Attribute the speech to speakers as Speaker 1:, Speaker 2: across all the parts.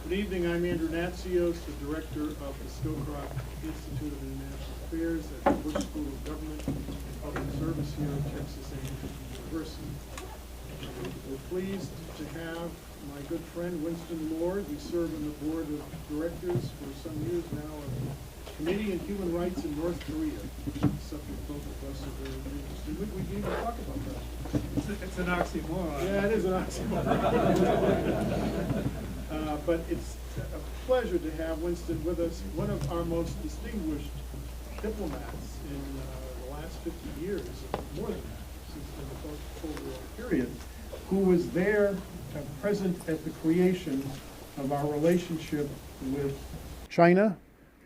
Speaker 1: Good evening, I'm Andrew Natsios, the Director of the Scowcroft Institute of International Affairs at the Bush School of Government and Public Service here at Texas A&M University. We're pleased to have my good friend Winston Lord. We serve on the board of directors for some years now of the Committee on Human Rights in North Korea, subject both of us are very interested. We can even talk about that.
Speaker 2: It's an oxymoron.
Speaker 1: Yeah, it is an oxymoron. But it's a pleasure to have Winston with us, one of our most distinguished diplomats in the last 50 years, more than that, since the Cold War period, who was there, present at the creation of our relationship with China,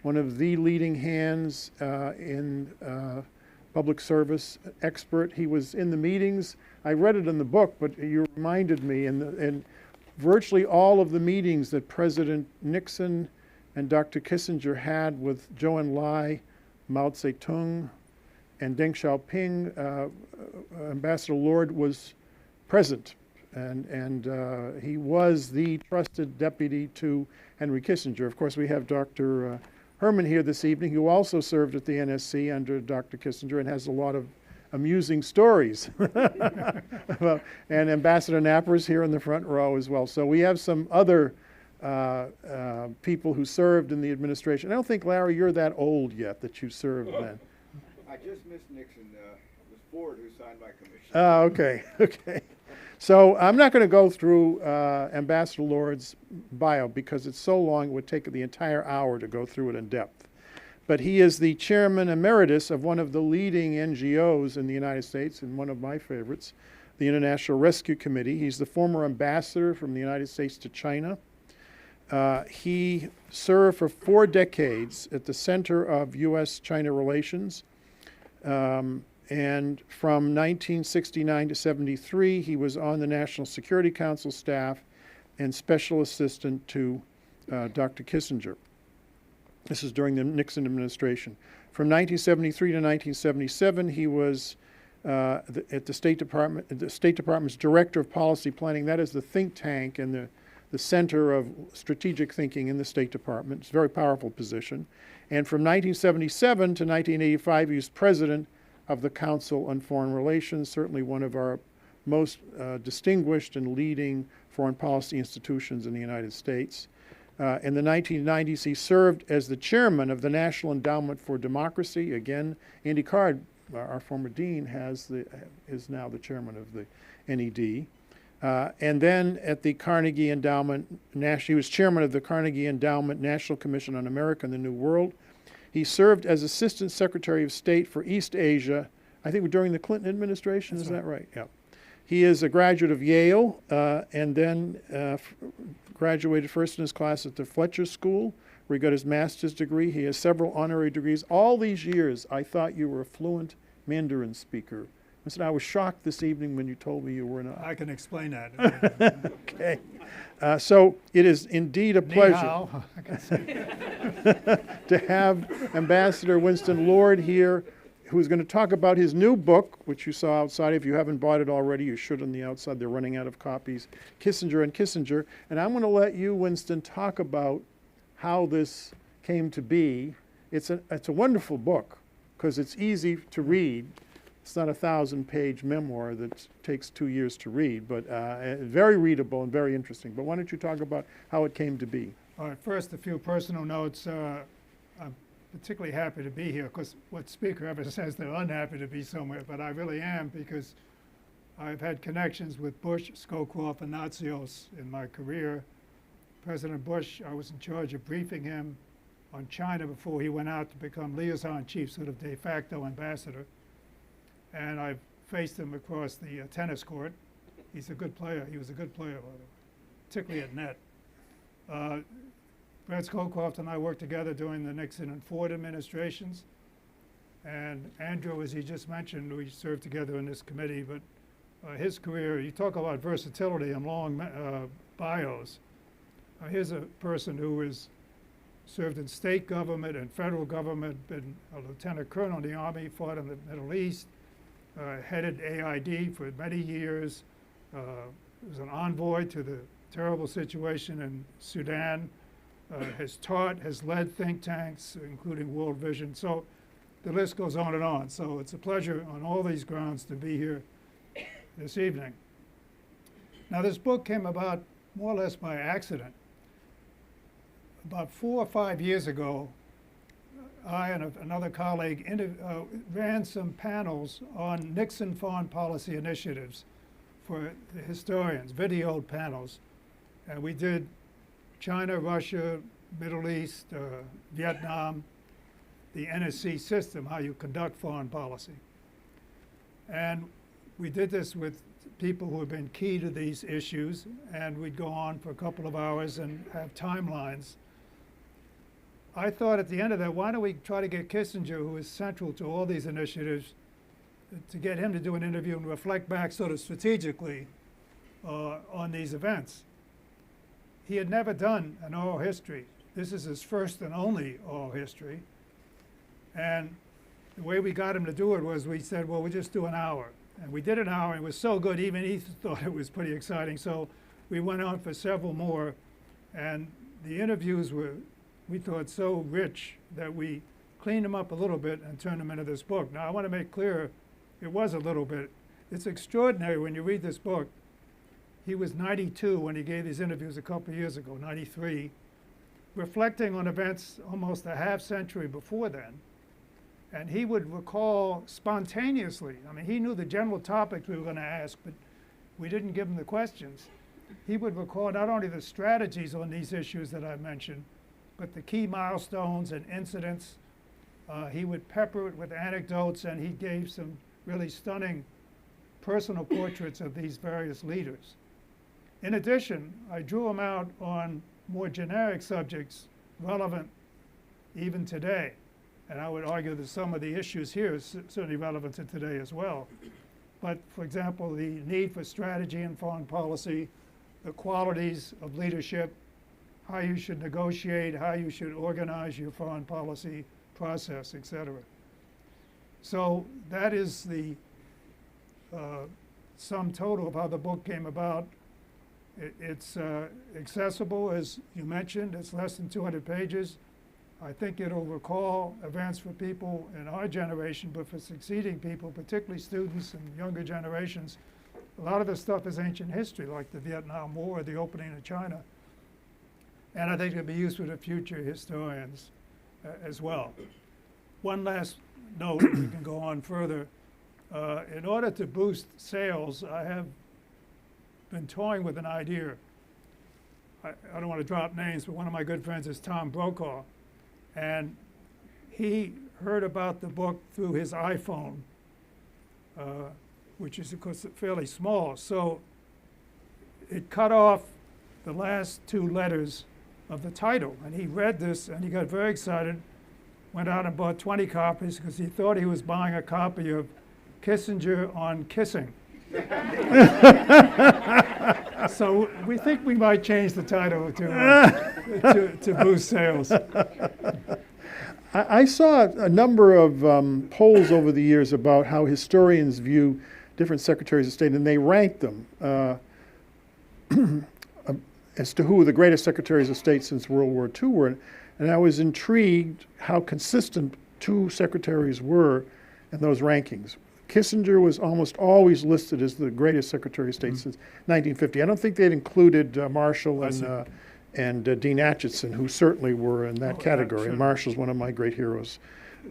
Speaker 1: one of the leading hands in public service expert. He was in the meetings. I read it in the book, but you reminded me, and virtually all of the meetings that President Nixon and Dr. Kissinger had with Zhou Enlai, Mao Zedong, and Deng Xiaoping, Ambassador Lord was present, and he was the trusted deputy to Henry Kissinger. Of course, we have Dr. Herman here this evening, who also served at the NSC under Dr. Kissinger and has a lot of amusing stories. Well, and Ambassador Napper is here in the front row as well. So we have some other people who served in the administration. I don't think, Larry, you're that old yet that you served then.
Speaker 3: I just missed Nixon. It was Ford who signed my commission.
Speaker 1: Oh, okay, okay. So I'm not going to go through Ambassador Lord's bio because it's so long it would take the entire hour to go through it in depth. But he is the chairman emeritus of one of the leading NGOs in the United States, and one of my favorites, the International Rescue Committee. He's the former ambassador from the United States to China. He served for 4 decades at the center of U.S.-China relations. And from 1969 to 73, he was on the National Security Council staff and special assistant to Dr. Kissinger. This is during the Nixon administration. From 1973 to 1977, he was at the State Department, the State Department's Director of Policy Planning. That is the think tank and the center of strategic thinking in the State Department. It's a very powerful position. And from 1977 to 1985, he was president of the Council on Foreign Relations, certainly one of our most distinguished and leading foreign policy institutions in the United States. In the 1990s, he served as the chairman of the National Endowment for Democracy. Again, Andy Card, our former dean, is now the chairman of the NED. And then at the Carnegie Endowment, he was chairman of the Carnegie Endowment National Commission on America and the New World. He served as Assistant Secretary of State for East Asia, I think during the Clinton administration. Is that right? Yeah. He is a graduate of Yale and then graduated first in his class at the Fletcher School, where he got his master's degree. He has several honorary degrees. All these years, I thought you were a fluent Mandarin speaker. I was shocked this evening when you told me you were not.
Speaker 2: I can explain that.
Speaker 1: Okay. So it is indeed a pleasure to have Ambassador Winston Lord here, who is going to talk about his new book, which you saw outside. If you haven't bought it already, you should on the outside. They're running out of copies, Kissinger and Kissinger. And I'm going to let you, Winston, talk about how this came to be. It's a wonderful book because it's easy to read. It's not a 1,000-page memoir that takes 2 years to read, but very readable and very interesting. But why don't you talk about how it came to be?
Speaker 2: All right, first, a few personal notes. I'm particularly happy to be here because what speaker ever says they're unhappy to be somewhere, but I really am because I've had connections with Bush, Scowcroft, and Natsios in my career. President Bush, I was in charge of briefing him on China before he went out to become liaison chief, sort of de facto ambassador. And I've faced him across the tennis court. He's a good player. He was a good player, by the way, particularly at net. Brad Scowcroft and I worked together during the Nixon and Ford administrations. And Andrew, as he just mentioned, we served together in this committee. But his career, you talk about versatility and long bios. Here's a person who has served in state government and federal government, been a lieutenant colonel in the Army, fought in the Middle East, headed AID for many years, was an envoy to the terrible situation in Sudan, has taught, has led think tanks, including World Vision. So the list goes on and on. So it's a pleasure on all these grounds to be here this evening. Now, this book came about more or less by accident. About 4 or 5 years ago, I and another colleague ran some panels on Nixon foreign policy initiatives for the historians, videoed panels. And we did China, Russia, Middle East, Vietnam, the NSC system, how you conduct foreign policy. And we did this with people who have been key to these issues, and we'd go on for a couple of hours and have timelines. I thought at the end of that, why don't we try to get Kissinger, who is central to all these initiatives, to get him to do an interview and reflect back sort of strategically on these events. He had never done an oral history. This is his first and only oral history. And the way we got him to do it was we said, well, we'll just do an hour. And we did an hour, and it was so good, even he thought it was pretty exciting. So we went on for several more, and the interviews were, we thought, so rich that we cleaned them up a little bit and turned them into this book. Now, I want to make clear, it was a little bit. It's extraordinary when you read this book. He was 92 when he gave these interviews a couple of years ago, 93, reflecting on events almost a half century before then. And he would recall spontaneously. I mean, he knew the general topics we were going to ask, but we didn't give him the questions. He would recall not only the strategies on these issues that I mentioned, but the key milestones and incidents. He would pepper it with anecdotes, and he gave some really stunning personal portraits of these various leaders. In addition, I drew him out on more generic subjects relevant even today. And I would argue that some of the issues here is certainly relevant to today as well. But for example, the need for strategy in foreign policy, the qualities of leadership, how you should negotiate, how you should organize your foreign policy process, et cetera. So that is the sum total of how the book came about. It's accessible, as you mentioned. It's less than 200 pages. I think it'll recall events for people in our generation, but for succeeding people, particularly students and younger generations, a lot of this stuff is ancient history, like the Vietnam War, the opening of China. And I think it'll be useful to future historians as well. One last note, we can go on further. In order to boost sales, I have been toying with an idea. I don't want to drop names, but one of my good friends is Tom Brokaw. And he heard about the book through his iPhone, which is, of course, fairly small. So it cut off the last 2 letters of the title. And he read this, and he got very excited, went out and bought 20 copies because he thought he was buying a copy of Kissinger on Kissing. So we think we might change the title to boost sales.
Speaker 1: I saw a number of polls over the years about how historians view different secretaries of state, and they ranked them as to who the greatest secretaries of state since World War II were. And I was intrigued how consistent 2 secretaries were in those rankings. Kissinger was almost always listed as the greatest Secretary of State since 1950. I don't think they'd included Marshall and Dean Acheson, who certainly were in that category. And Marshall's one of my great heroes.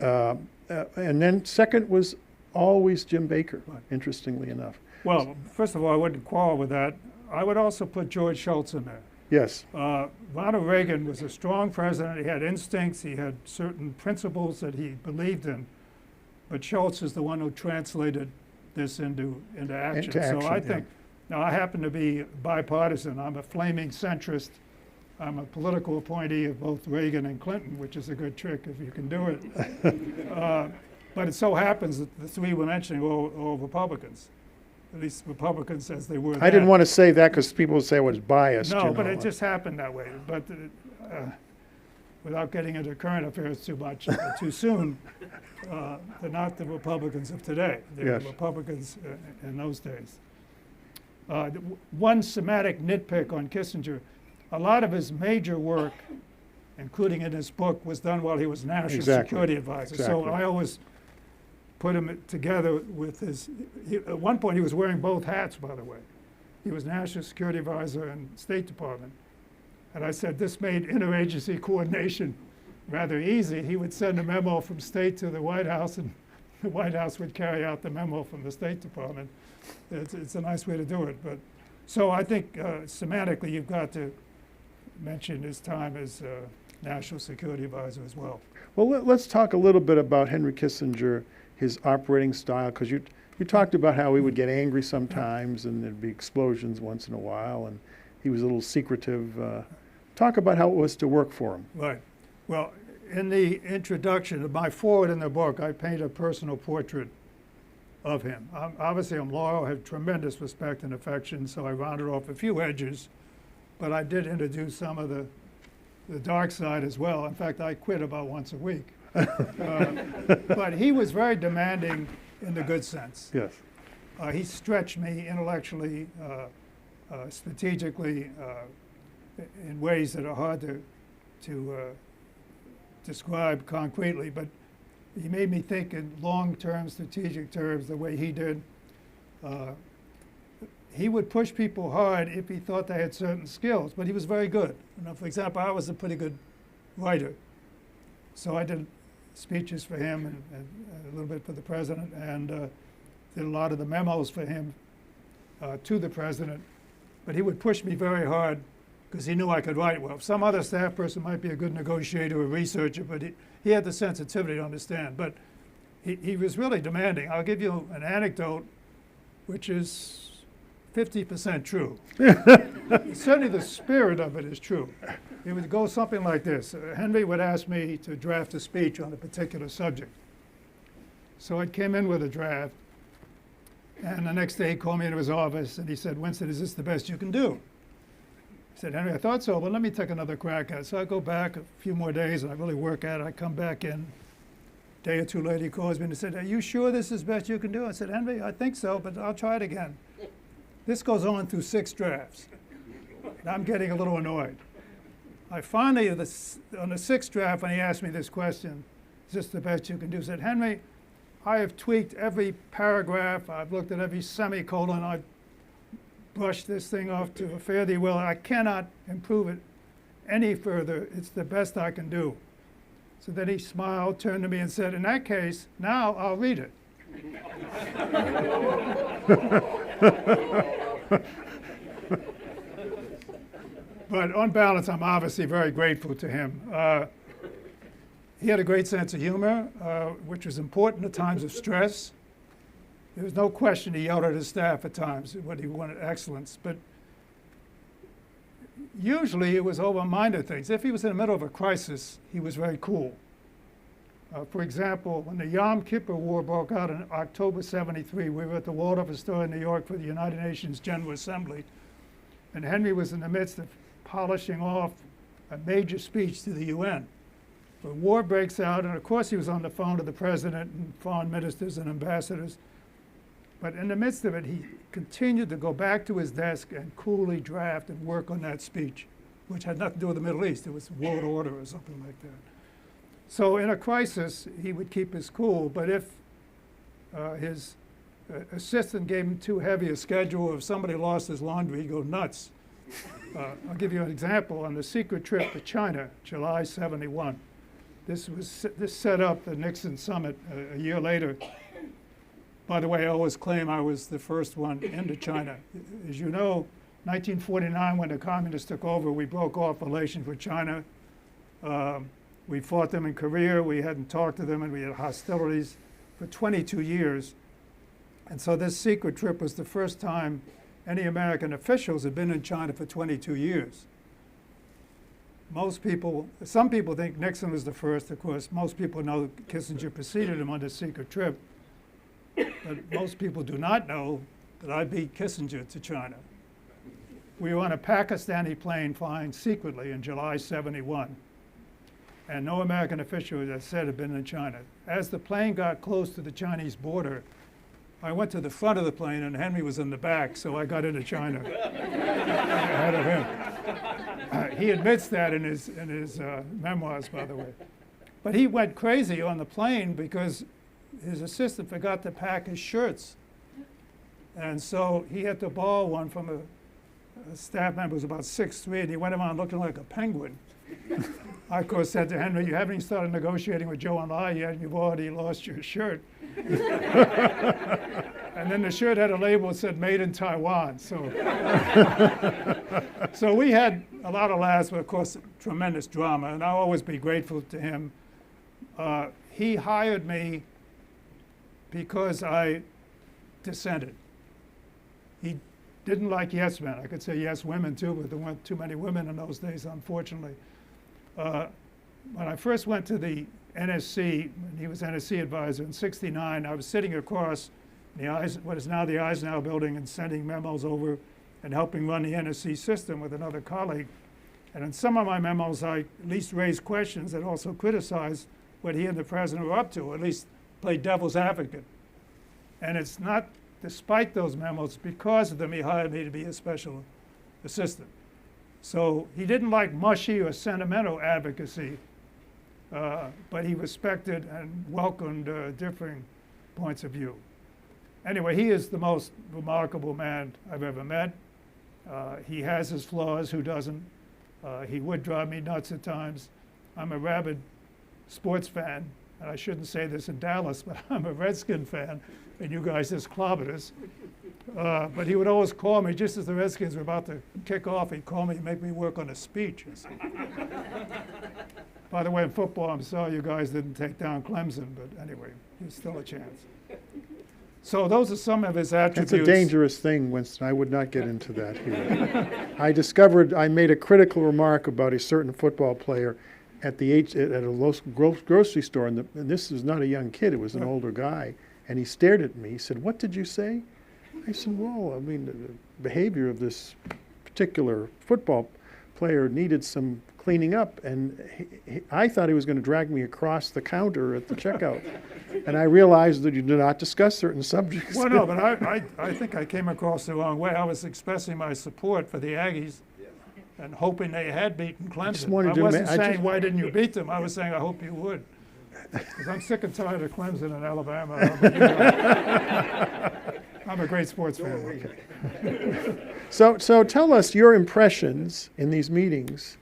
Speaker 1: And then second was always Jim Baker, interestingly enough.
Speaker 2: Well, first of all, I wouldn't quarrel with that. I would also put George Shultz in there.
Speaker 1: Yes.
Speaker 2: Ronald Reagan was a strong president. He had instincts. He had certain principles that he believed in. But Shultz is the one who translated this into action. So I think, now I happen to be bipartisan. I'm a flaming centrist. I'm a political appointee of both Reagan and Clinton, which is a good trick if you can do it. But it so happens that the 3 we're mentioning are all Republicans, at least Republicans as they were then.
Speaker 1: I didn't want to say that because people would say I was biased.
Speaker 2: No, but it just happened that way. But without getting into current affairs too much, too soon, they're not the Republicans of today. They're
Speaker 1: Yes.
Speaker 2: Republicans in those days. One semantic nitpick on Kissinger, a lot of his major work, including in his book, was done while he was National
Speaker 1: Exactly.
Speaker 2: Security Advisor. So
Speaker 1: Exactly.
Speaker 2: I always put him together with his, at one point he was wearing both hats, by the way. He was National Security Advisor and State Department. And I said this made interagency coordination rather easy. He would send a memo from State to the White House, and the White House would carry out the memo from the State Department. It's a nice way to do it. But so I think semantically you've got to mention his time as National Security Advisor as well.
Speaker 1: Well, let's talk a little bit about Henry Kissinger, his operating style, because you talked about how he would get angry sometimes and there'd be explosions once in a while, and he was a little secretive. Talk about how it was to work for him.
Speaker 2: Right. Well, in the introduction of my foreword in the book, I paint a personal portrait of him. Obviously, I'm loyal, have tremendous respect and affection, so I rounded off a few edges, but I did introduce some of the dark side as well. In fact, I quit about once a week. But he was very demanding in the good sense.
Speaker 1: Yes.
Speaker 2: He stretched me intellectually, strategically, in ways that are hard to describe concretely, but he made me think in long-term strategic terms the way he did. He would push people hard if he thought they had certain skills, but he was very good. You know, for example, I was a pretty good writer, so I did speeches for him and a little bit for the president, and did a lot of the memos for him to the president. But he would push me very hard because he knew I could write well. Some other staff person might be a good negotiator or researcher, but he had the sensitivity to understand. But he was really demanding. I'll give you an anecdote, which is 50% true. Certainly the spirit of it is true. It would go something like this. Henry would ask me to draft a speech on a particular subject. So I came in with a draft, and the next day he called me into his office and he said, "Winston, is this the best you can do?" I said, "Henry, I thought so, but let me take another crack at it." So I go back a few more days and I really work at it. I come back in, a day or two later he calls me and he said, "Are you sure this is the best you can do?" I said, "Henry, I think so, but I'll try it again." This goes on through 6 drafts. And I'm getting a little annoyed. I finally, on the 6th draft, when he asked me this question, "Is this the best you can do?" I said, "Henry, I have tweaked every paragraph. I've looked at every semicolon. I've brushed this thing off to a fare thee well. I cannot improve it any further. It's the best I can do." So then he smiled, turned to me and said, "In that case, now I'll read it." But on balance, I'm obviously very grateful to him. He had a great sense of humor, which was important at times of stress. There was no question he yelled at his staff at times when he wanted excellence, but usually it was over minor things. If he was in the middle of a crisis, he was very cool. For example, when the Yom Kippur War broke out in October '73, we were at the Waldorf Astoria in New York for the United Nations General Assembly, and Henry was in the midst of polishing off a major speech to the UN. The war breaks out, and of course he was on the phone to the president and foreign ministers and ambassadors. But in the midst of it, he continued to go back to his desk and coolly draft and work on that speech, which had nothing to do with the Middle East. It was world order or something like that. So in a crisis, he would keep his cool, but if his assistant gave him too heavy a schedule, or if somebody lost his laundry, he'd go nuts. I'll give you an example. On the secret trip to China, July '71, this set up the Nixon summit a year later. By the way, I always claim I was the first one into China. As you know, 1949, when the communists took over, we broke off relations with China. We fought them in Korea. We hadn't talked to them, and we had hostilities for 22 years. And so this secret trip was the first time any American officials had been in China for 22 years. Some people think Nixon was the first. Of course, most people know Kissinger preceded him on this secret trip. But most people do not know that I beat Kissinger to China. We were on a Pakistani plane flying secretly in July '71. And no American official, as I said, had been in China. As the plane got close to the Chinese border, I went to the front of the plane and Henry was in the back, so I got into China ahead of him. He admits that in his memoirs, by the way. But he went crazy on the plane because his assistant forgot to pack his shirts. And so he had to borrow one from a staff member who was about 6'3", and he went around looking like a penguin. I, of course, said to Henry, you haven't even started negotiating with Zhou Enlai yet, and you've already lost your shirt. And then the shirt had a label that said, made in Taiwan. So we had a lot of laughs, but of course, tremendous drama, and I'll always be grateful to him. He hired me because I dissented. He didn't like yes men. I could say yes women too, but there weren't too many women in those days, unfortunately. When I first went to the NSC, when he was NSC advisor in '69, I was sitting across what is now the Eisenhower building and sending memos over and helping run the NSC system with another colleague. And in some of my memos, I at least raised questions and also criticized what he and the president were up to, or at least played devil's advocate. And it's not despite those memos, because of them, he hired me to be his special assistant. So he didn't like mushy or sentimental advocacy, but he respected and welcomed differing points of view. Anyway, he is the most remarkable man I've ever met. He has his flaws, who doesn't? He would drive me nuts at times. I'm a rabid sports fan, and I shouldn't say this in Dallas, but I'm a Redskin fan, and you guys just clobbered us. But he would always call me, just as the Redskins were about to kick off, he'd call me and make me work on a speech. By the way, in football, I'm sorry you guys didn't take down Clemson, but anyway, there's still a chance. So those are some of his attributes.
Speaker 1: That's a dangerous thing, Winston. I would not get into that here. I made a critical remark about a certain football player at a local grocery store, and this is not a young kid, it was an older guy, and he stared at me. He said, "What did you say?" I said, "Well, I mean, the behavior of this particular football player needed some cleaning up," and I thought he was going to drag me across the counter at the checkout. And I realized that you do not discuss certain subjects.
Speaker 2: Well, no, but I think I came across the wrong way. I was expressing my support for the Aggies and hoping they had beaten Clemson. I wasn't saying, why didn't you beat them? I was saying, I hope you would. Because I'm sick and tired of Clemson and Alabama. I'm a great sports fan.
Speaker 1: Okay. So tell us your impressions in these meetings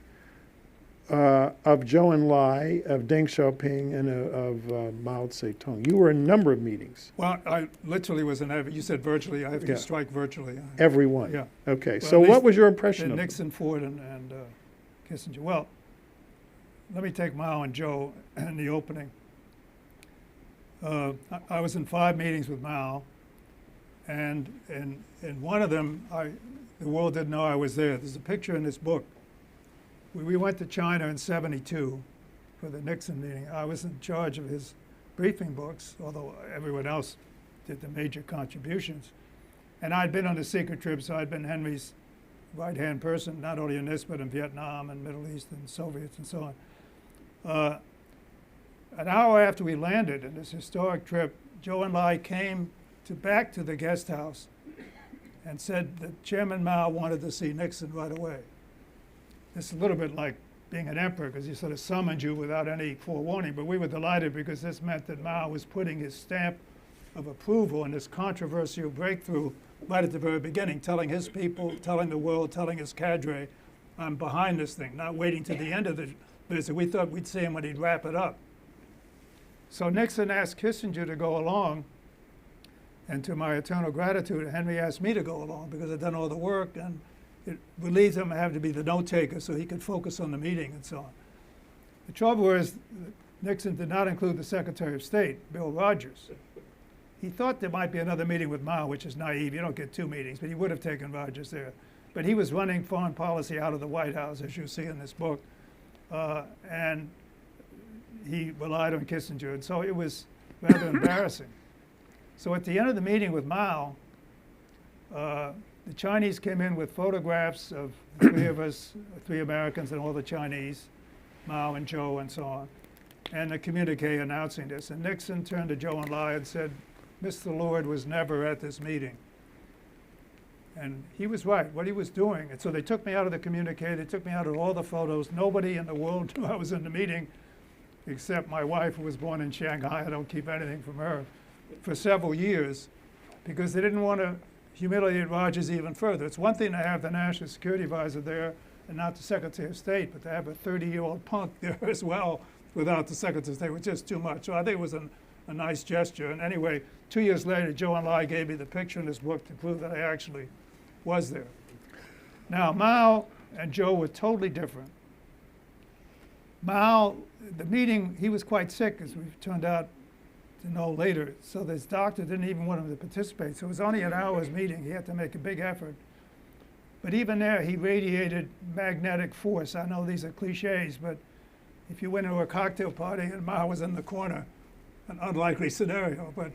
Speaker 1: of Zhou Enlai, of Deng Xiaoping, and of Mao Zedong. You were in a number of meetings.
Speaker 2: Well, I literally was in every. You said virtually. I have to strike virtually.
Speaker 1: Every one?
Speaker 2: Yeah.
Speaker 1: Okay.
Speaker 2: Well,
Speaker 1: so what was your impression of them?
Speaker 2: Nixon, Ford, and Kissinger. Well, let me take Mao and Zhou in the opening. I was in 5 meetings with Mao, and in one of them, the world didn't know I was there. There's a picture in this book. We went to China in '72 for the Nixon meeting. I was in charge of his briefing books, although everyone else did the major contributions. And I'd been on a secret trip, so I'd been Henry's right-hand person, not only in this, but in Vietnam and Middle East and Soviets and so on. An hour after we landed in this historic trip, Zhou Enlai came back to the guest house and said that Chairman Mao wanted to see Nixon right away. This is a little bit like being an emperor, because he sort of summoned you without any forewarning, but we were delighted because this meant that Mao was putting his stamp of approval in this controversial breakthrough right at the very beginning, telling his people, telling the world, telling his cadre, I'm behind this thing, not waiting to the end of the visit. We thought we'd see him when he'd wrap it up. So Nixon asked Kissinger to go along, and to my eternal gratitude, Henry asked me to go along because I'd done all the work, and it relieved him to have to be the note taker so he could focus on the meeting and so on. The trouble is, Nixon did not include the Secretary of State, Bill Rogers. He thought there might be another meeting with Mao, which is naive. You don't get 2 meetings, but he would have taken Rogers there. But he was running foreign policy out of the White House, as you see in this book, and he relied on Kissinger, and so it was rather embarrassing. So at the end of the meeting with Mao, the Chinese came in with photographs of the 3 of us, 3 Americans and all the Chinese, Mao and Zhou and so on, and a communique announcing this. And Nixon turned to Zhou Enlai and said, Mr. Lord was never at this meeting. And he was right, what he was doing. And so they took me out of the communique, they took me out of all the photos. Nobody in the world knew I was in the meeting except my wife, who was born in Shanghai. I don't keep anything from her, for several years, because they didn't want to humiliate Rogers even further. It's one thing to have the National Security Advisor there and not the Secretary of State, but to have a 30-year-old punk there as well without the Secretary of State was just too much. So I think it was a nice gesture. And anyway, 2 years later, Joe and Lai gave me the picture in this book to prove that I actually was there. Now, Mao and Joe were totally different. Mao, the meeting, he was quite sick, as we've turned out to know later, so this doctor didn't even want him to participate. So it was only an hour's meeting. He had to make a big effort. But even there, he radiated magnetic force. I know these are cliches, but if you went to a cocktail party and Mao was in the corner, an unlikely scenario, but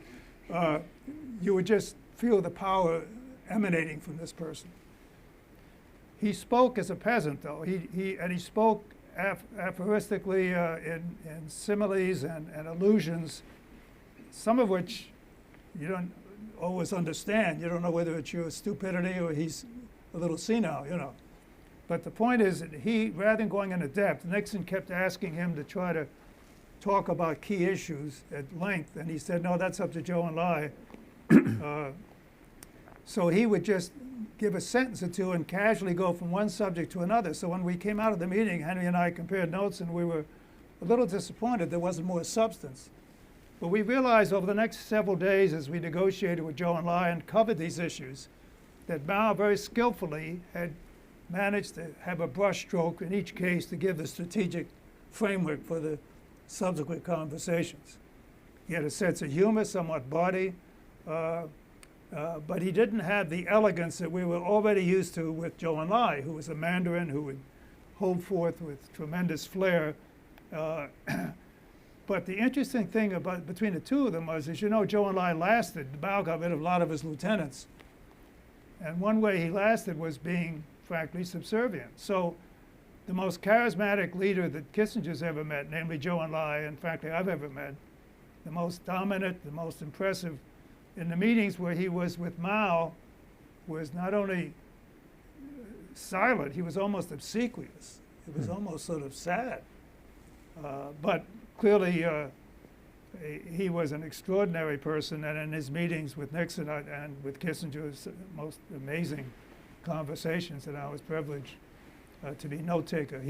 Speaker 2: you would just feel the power emanating from this person. He spoke as a peasant, though. He spoke aphoristically in similes and allusions, some of which you don't always understand. You don't know whether it's your stupidity or he's a little senile, you know. But the point is that he, rather than going into depth, Nixon kept asking him to try to talk about key issues at length, and he said, no, that's up to Joe and Lai. So he would just give a sentence or two and casually go from one subject to another. So when we came out of the meeting, Henry and I compared notes, and we were a little disappointed there wasn't more substance. But we realized over the next several days, as we negotiated with Joe and Lai and covered these issues, that Mao very skillfully had managed to have a brushstroke in each case to give the strategic framework for the subsequent conversations. He had a sense of humor, somewhat bawdy, but he didn't have the elegance that we were already used to with Joe and Lai, who was a Mandarin who would hold forth with tremendous flair. But the interesting thing between the two of them was, as you know, Joe and Lai lasted. Mao got rid of a lot of his lieutenants. And one way he lasted was being, frankly, subservient. So the most charismatic leader that Kissinger's ever met, namely Joe and Lai, and frankly I've ever met, the most dominant, the most impressive, in the meetings where he was with Mao, was not only silent, he was almost obsequious. It was almost sort of sad. But clearly he was an extraordinary person, and in his meetings with Nixon and with Kissinger, most amazing conversations, and I was privileged to be note taker.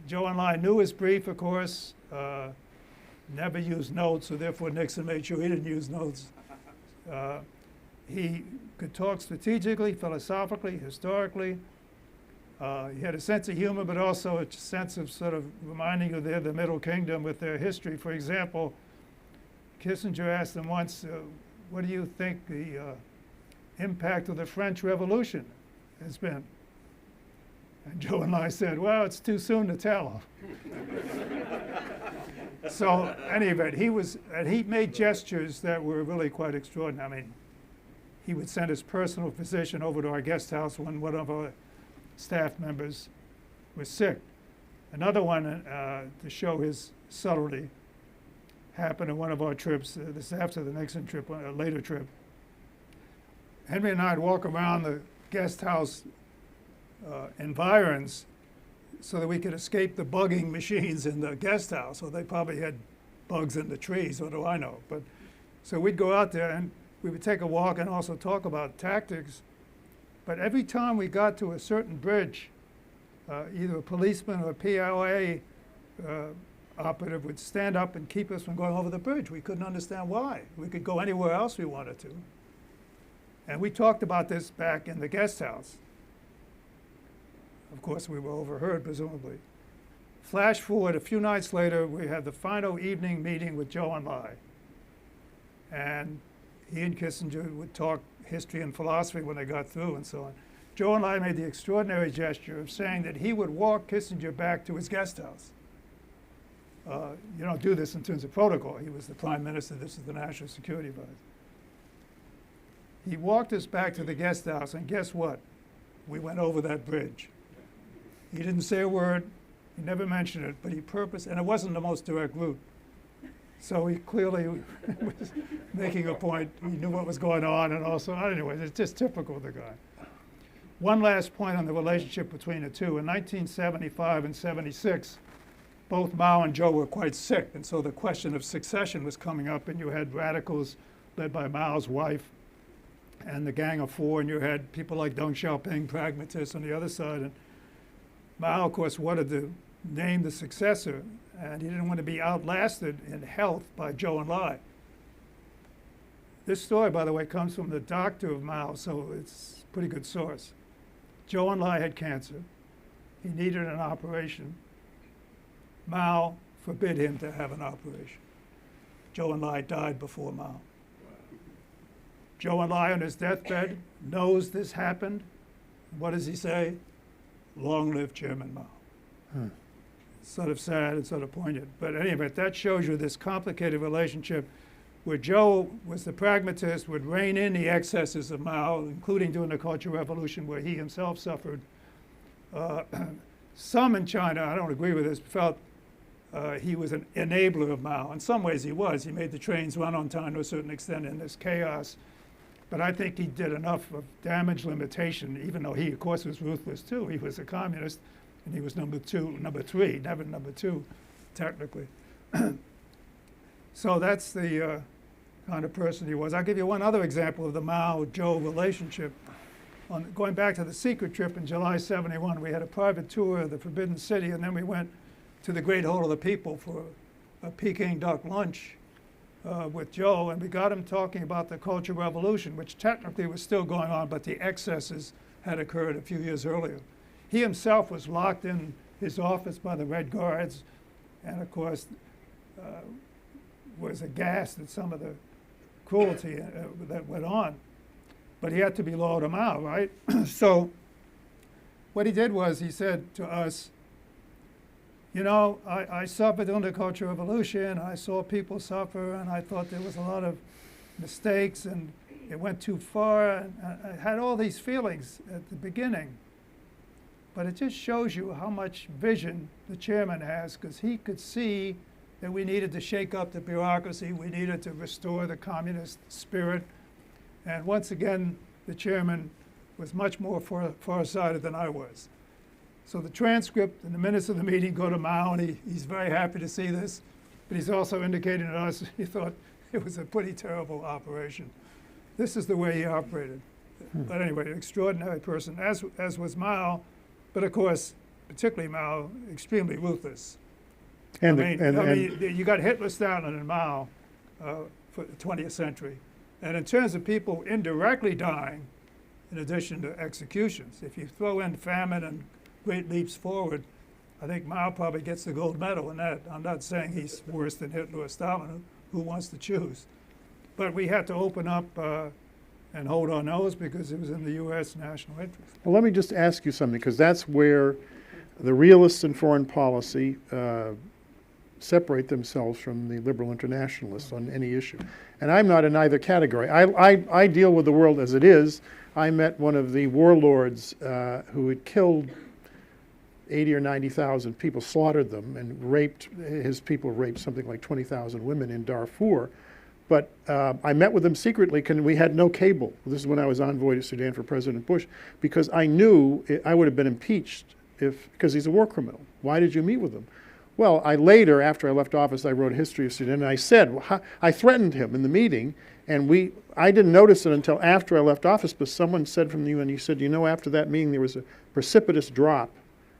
Speaker 2: Joe and Lai knew his brief, of course, never used notes, so therefore Nixon made sure he didn't use notes. He could talk strategically, philosophically, historically. He had a sense of humor, but also a sense of sort of reminding you they're the Middle Kingdom with their history. For example, Kissinger asked him once, what do you think the impact of the French Revolution has been? And Joe and I said, well, it's too soon to tell. So anyway, he made gestures that were really quite extraordinary. I mean, he would send his personal physician over to our guest house when one of our staff members was sick. Another one, to show his subtlety, happened on one of our trips, this after the Nixon trip, a later trip. Henry and I would walk around the guest house environs so that we could escape the bugging machines in the guest house. Or they probably had bugs in the trees, what do I know? But so we'd go out there and we would take a walk and also talk about tactics. But every time we got to a certain bridge, either a policeman or a PLA operative would stand up and keep us from going over the bridge. We couldn't understand why. We could go anywhere else we wanted to. And we talked about this back in the guest house. Of course, we were overheard, presumably. Flash forward a few nights later, we had the final evening meeting with Joe and Lai. And he and Kissinger would talk history and philosophy when they got through and so on. Joe and I made the extraordinary gesture of saying that he would walk Kissinger back to his guest house. You don't do this in terms of protocol. He was the prime minister. This is the national security advisor. He walked us back to the guest house, and guess what? We went over that bridge. He didn't say a word. He never mentioned it, but he purposed, and it wasn't the most direct route. So he clearly was making a point. He knew what was going on, and also, anyway, it's just typical of the guy. One last point on the relationship between the two. In 1975 and 76, both Mao and Zhou were quite sick, and so the question of succession was coming up, and you had radicals led by Mao's wife and the Gang of Four, and you had people like Deng Xiaoping, pragmatists, on the other side. And Mao, of course, wanted to name the successor, and he didn't want to be outlasted in health by Zhou Enlai. This story, by the way, comes from the doctor of Mao, so it's a pretty good source. Zhou Enlai had cancer. He needed an operation. Mao forbid him to have an operation. Zhou Enlai died before Mao. Zhou Enlai on his deathbed knows this happened. What does he say? Long live Chairman Mao. Sort of sad and sort of poignant. But anyway, that shows you this complicated relationship where Zhou was the pragmatist, would rein in the excesses of Mao, including during the Cultural Revolution where he himself suffered. Some in China, I don't agree with this, felt he was an enabler of Mao. In some ways he was. He made the trains run on time to a certain extent in this chaos. But I think he did enough of damage limitation, even though he, of course, was ruthless too. He was a communist, and he was number three, never number two, technically. So that's the kind of person he was. I'll give you one other example of the Mao-Zhou relationship. Going back to the secret trip in July '71, we had a private tour of the Forbidden City, and then we went to the Great Hall of the People for a Peking duck lunch with Zhou, and we got him talking about the Cultural Revolution, which technically was still going on, but the excesses had occurred a few years earlier. He himself was locked in his office by the Red Guards, and of course was aghast at some of the cruelty that went on. But he had to be loyal to Mao, right? So what he did was he said to us, you know, I suffered during the Cultural Revolution, I saw people suffer, and I thought there was a lot of mistakes, and it went too far, and I had all these feelings at the beginning. But it just shows you how much vision the chairman has, because he could see that we needed to shake up the bureaucracy, we needed to restore the communist spirit. And once again, the chairman was much more far-sighted than I was. So the transcript and the minutes of the meeting go to Mao, and he's very happy to see this, but he's also indicating to us he thought it was a pretty terrible operation. This is the way he operated. But anyway, an extraordinary person, as was Mao, but of course, particularly Mao, extremely ruthless.
Speaker 1: And
Speaker 2: you got Hitler, Stalin, and Mao for the 20th century. And in terms of people indirectly dying, in addition to executions, if you throw in famine and great leaps forward, I think Mao probably gets the gold medal in that. I'm not saying he's worse than Hitler or Stalin, who wants to choose. But we had to open up and hold our nose because it was in the U.S. national interest.
Speaker 1: Well, let me just ask you something, because that's where the realists in foreign policy separate themselves from the liberal internationalists on any issue. And I'm not in either category. I deal with the world as it is. I met one of the warlords who had killed 80 or 90,000 people, slaughtered them, and raped, his people raped something like 20,000 women in Darfur. But I met with him secretly, and we had no cable. This is when I was envoy to Sudan for President Bush, because I knew I would have been impeached because he's a war criminal. Why did you meet with him? Well, later, after I left office, I wrote a history of Sudan, and I said, well, I threatened him in the meeting, and I didn't notice it until after I left office, but someone said from the UN, he said, you know, after that meeting, there was a precipitous drop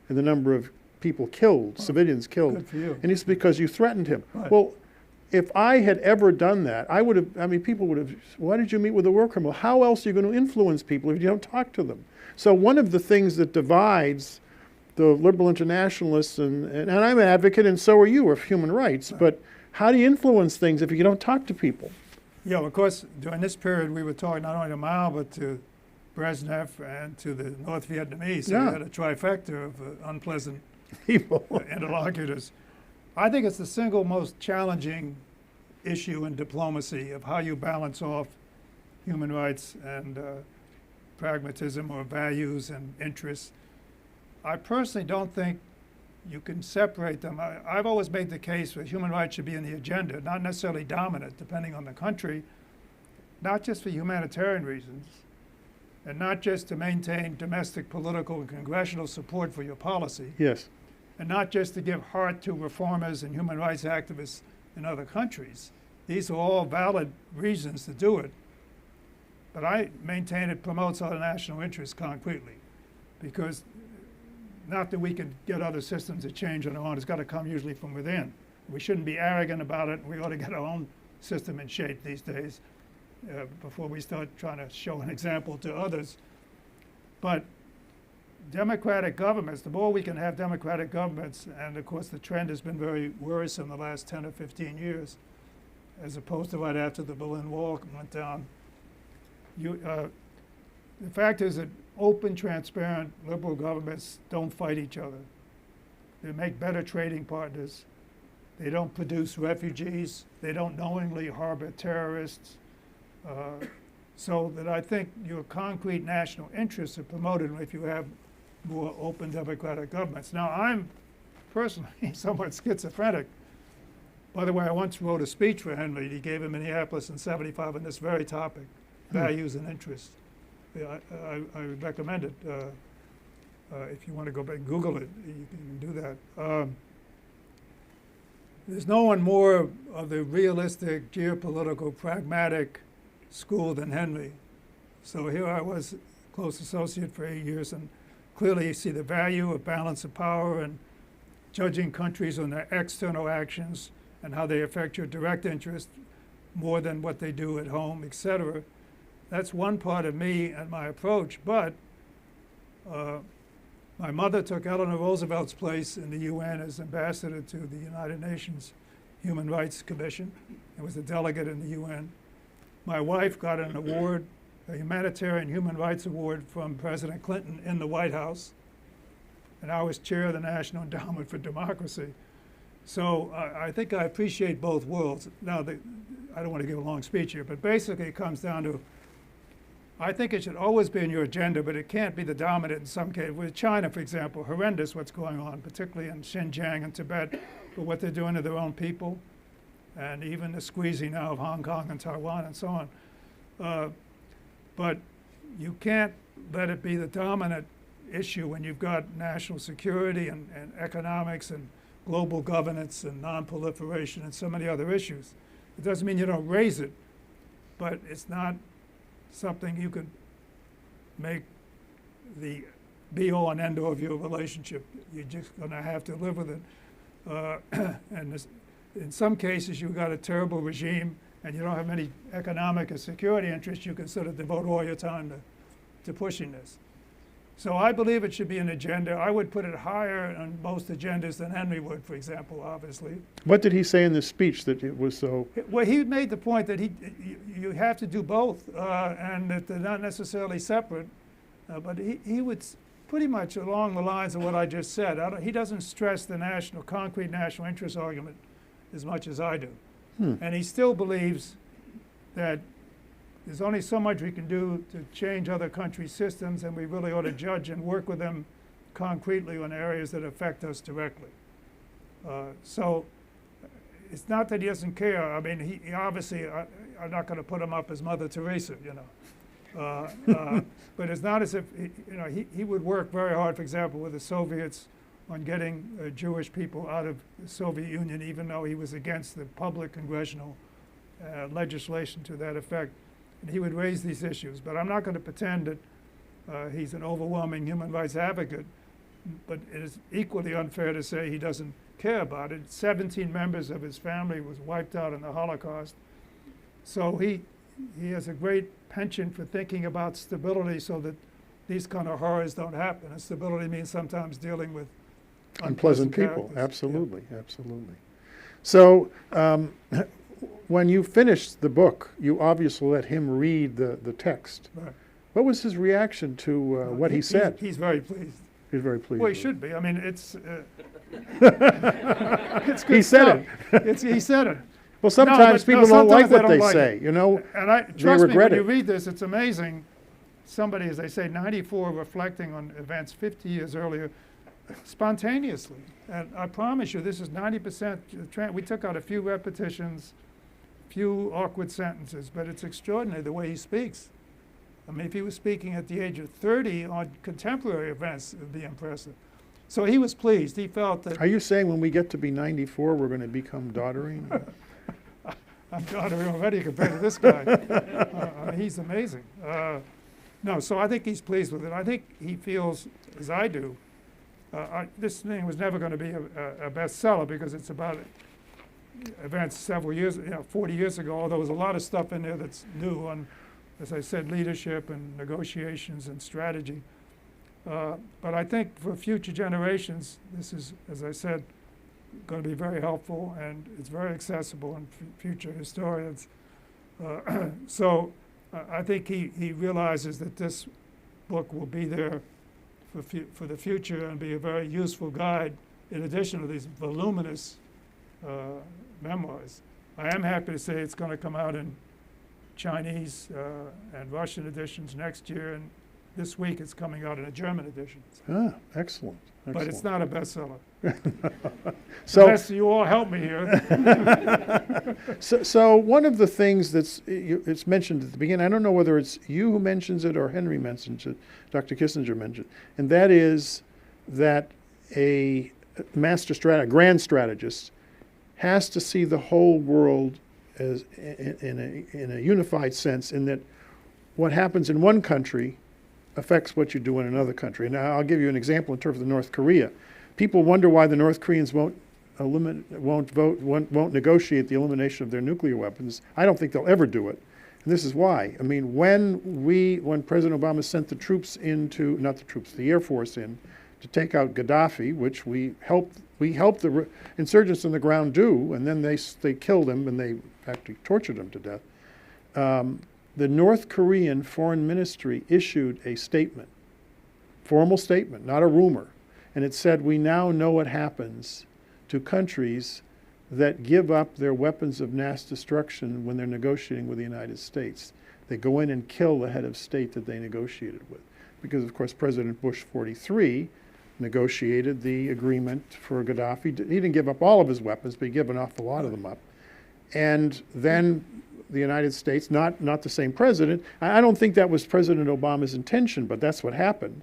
Speaker 1: in the number of people killed, civilians killed.
Speaker 2: Good for you.
Speaker 1: And it's because you threatened him.
Speaker 2: Right.
Speaker 1: Well, if I had ever done that, people would have, why did you meet with a war criminal? How else are you going to influence people if you don't talk to them? So one of the things that divides the liberal internationalists, and I'm an advocate, and so are you, of human rights, but how do you influence things if you don't talk to people?
Speaker 2: Yeah, of course, during this period, we were talking not only to Mao, but to Brezhnev and to the North Vietnamese. So
Speaker 1: Yeah.
Speaker 2: we had a trifecta of unpleasant
Speaker 1: People.
Speaker 2: interlocutors. I think it's the single most challenging issue in diplomacy of how you balance off human rights and pragmatism or values and interests. I personally don't think you can separate them. I've always made the case that human rights should be in the agenda, not necessarily dominant, depending on the country, not just for humanitarian reasons, and not just to maintain domestic political and congressional support for your policy,
Speaker 1: Yes.
Speaker 2: and not just to give heart to reformers and human rights activists in other countries. These are all valid reasons to do it. But I maintain it promotes our national interests concretely, because not that we can get other systems to change on our own, it's got to come usually from within. We shouldn't be arrogant about it. We ought to get our own system in shape these days before we start trying to show an example to others. But democratic governments, the more we can have democratic governments, and of course the trend has been very worrisome the last 10 or 15 years, as opposed to right after the Berlin Wall went down. The fact is that open, transparent, liberal governments don't fight each other. They make better trading partners. They don't produce refugees. They don't knowingly harbor terrorists. So that I think your concrete national interests are promoted if you have more open democratic governments. Now, I'm personally somewhat schizophrenic. By the way, I once wrote a speech for Henry. He gave in Minneapolis in '75 on this very topic, values and interests. Yeah, I recommend it. If you want to go back and Google it, you can do that. There's no one more of the realistic, geopolitical, pragmatic school than Henry. So here I was, close associate for 8 years, and clearly you see the value of balance of power and judging countries on their external actions and how they affect your direct interest more than what they do at home, etc. That's one part of me and my approach, but my mother took Eleanor Roosevelt's place in the UN as ambassador to the United Nations Human Rights Commission and was a delegate in the UN. My wife got an award, a humanitarian human rights award from President Clinton in the White House, and I was chair of the National Endowment for Democracy. So I think I appreciate both worlds. Now, I don't want to give a long speech here, but basically it comes down to, I think it should always be in your agenda, but it can't be the dominant in some cases. With China, for example, horrendous what's going on, particularly in Xinjiang and Tibet, for what they're doing to their own people, and even the squeezing now of Hong Kong and Taiwan and so on. But you can't let it be the dominant issue when you've got national security and economics and global governance and non-proliferation and so many other issues. It doesn't mean you don't raise it, but it's not something you could make the be-all and end-all of your relationship. You're just going to have to live with it. And in some cases, you've got a terrible regime and you don't have many economic or security interests, you can sort of devote all your time to pushing this. So I believe it should be an agenda. I would put it higher on most agendas than Henry would, for example, obviously.
Speaker 1: What did he say in this speech that it was so?
Speaker 2: Well, he made the point that you have to do both, and that they're not necessarily separate. But he would pretty much along the lines of what I just said. He doesn't stress the concrete national interest argument as much as I do. And he still believes that there's only so much we can do to change other countries' systems, and we really ought to judge and work with them concretely on areas that affect us directly. So it's not that he doesn't care. I mean, he obviously, I'm not going to put him up as Mother Teresa, you know. But it's not as if, he would work very hard, for example, with the Soviets on getting Jewish people out of the Soviet Union, even though he was against the public congressional legislation to that effect. And he would raise these issues. But I'm not going to pretend that he's an overwhelming human rights advocate, but it is equally unfair to say he doesn't care about it. 17 members of his family was wiped out in the Holocaust. So he has a great penchant for thinking about stability so that these kind of horrors don't happen. And stability means sometimes dealing with
Speaker 1: unpleasant people.
Speaker 2: characters.
Speaker 1: Absolutely, yeah. Absolutely. So when you finished the book, you obviously let him read the text.
Speaker 2: Right.
Speaker 1: What was his reaction to what he said?
Speaker 2: He's very pleased.
Speaker 1: He's very pleased.
Speaker 2: Well, he should be. I mean, it's
Speaker 1: it's good he said it.
Speaker 2: He said it.
Speaker 1: Well, sometimes people don't like what they
Speaker 2: like
Speaker 1: say,
Speaker 2: it.
Speaker 1: you know.
Speaker 2: And trust me,
Speaker 1: regret
Speaker 2: when
Speaker 1: it.
Speaker 2: you read this, it's amazing. Somebody, as they say, 94, reflecting on events 50 years earlier, spontaneously. And I promise you, this is 90%. We took out a few repetitions, few awkward sentences, but it's extraordinary the way he speaks. I mean, if he was speaking at the age of 30 on contemporary events, it would be impressive. So he was pleased. He felt that.
Speaker 1: Are you saying when we get to be 94, we're going to become doddering?
Speaker 2: I'm doddering already compared to this guy. He's amazing. No, so I think he's pleased with it. I think he feels, as I do, this thing was never going to be a bestseller because it's about events several years, 40 years ago, although there's a lot of stuff in there that's new on, as I said, leadership and negotiations and strategy. But I think for future generations, this is, as I said, going to be very helpful, and it's very accessible and future historians. So I think he realizes that this book will be there for the future and be a very useful guide in addition to these voluminous memoirs. I am happy to say it's going to come out in Chinese and Russian editions next year, and this week it's coming out in a German edition.
Speaker 1: Ah, excellent.
Speaker 2: But it's not a bestseller.
Speaker 1: So,
Speaker 2: Unless you all help me here.
Speaker 1: so one of the things it's mentioned at the beginning, I don't know whether it's you who mentions it or Henry mentions it, Dr. Kissinger mentioned it, and that is that a grand strategist has to see the whole world as in a unified sense, in that what happens in one country affects what you do in another country. And I'll give you an example in terms of North Korea. People wonder why the North Koreans won't negotiate the elimination of their nuclear weapons. I don't think they'll ever do it. And this is why. I mean, when President Obama sent the troops the Air Force in to take out Gaddafi, which we helped the insurgents on the ground do, and then they killed him and they actually tortured him to death. The North Korean Foreign Ministry issued a statement, formal statement, not a rumor, and it said, we now know what happens to countries that give up their weapons of mass destruction when they're negotiating with the United States. They go in and kill the head of state that they negotiated with. Because, of course, President Bush 43 negotiated the agreement for Gaddafi. He didn't give up all of his weapons, but he gave an awful lot of them up. And then the United States, not the same president, I don't think that was President Obama's intention, but that's what happened.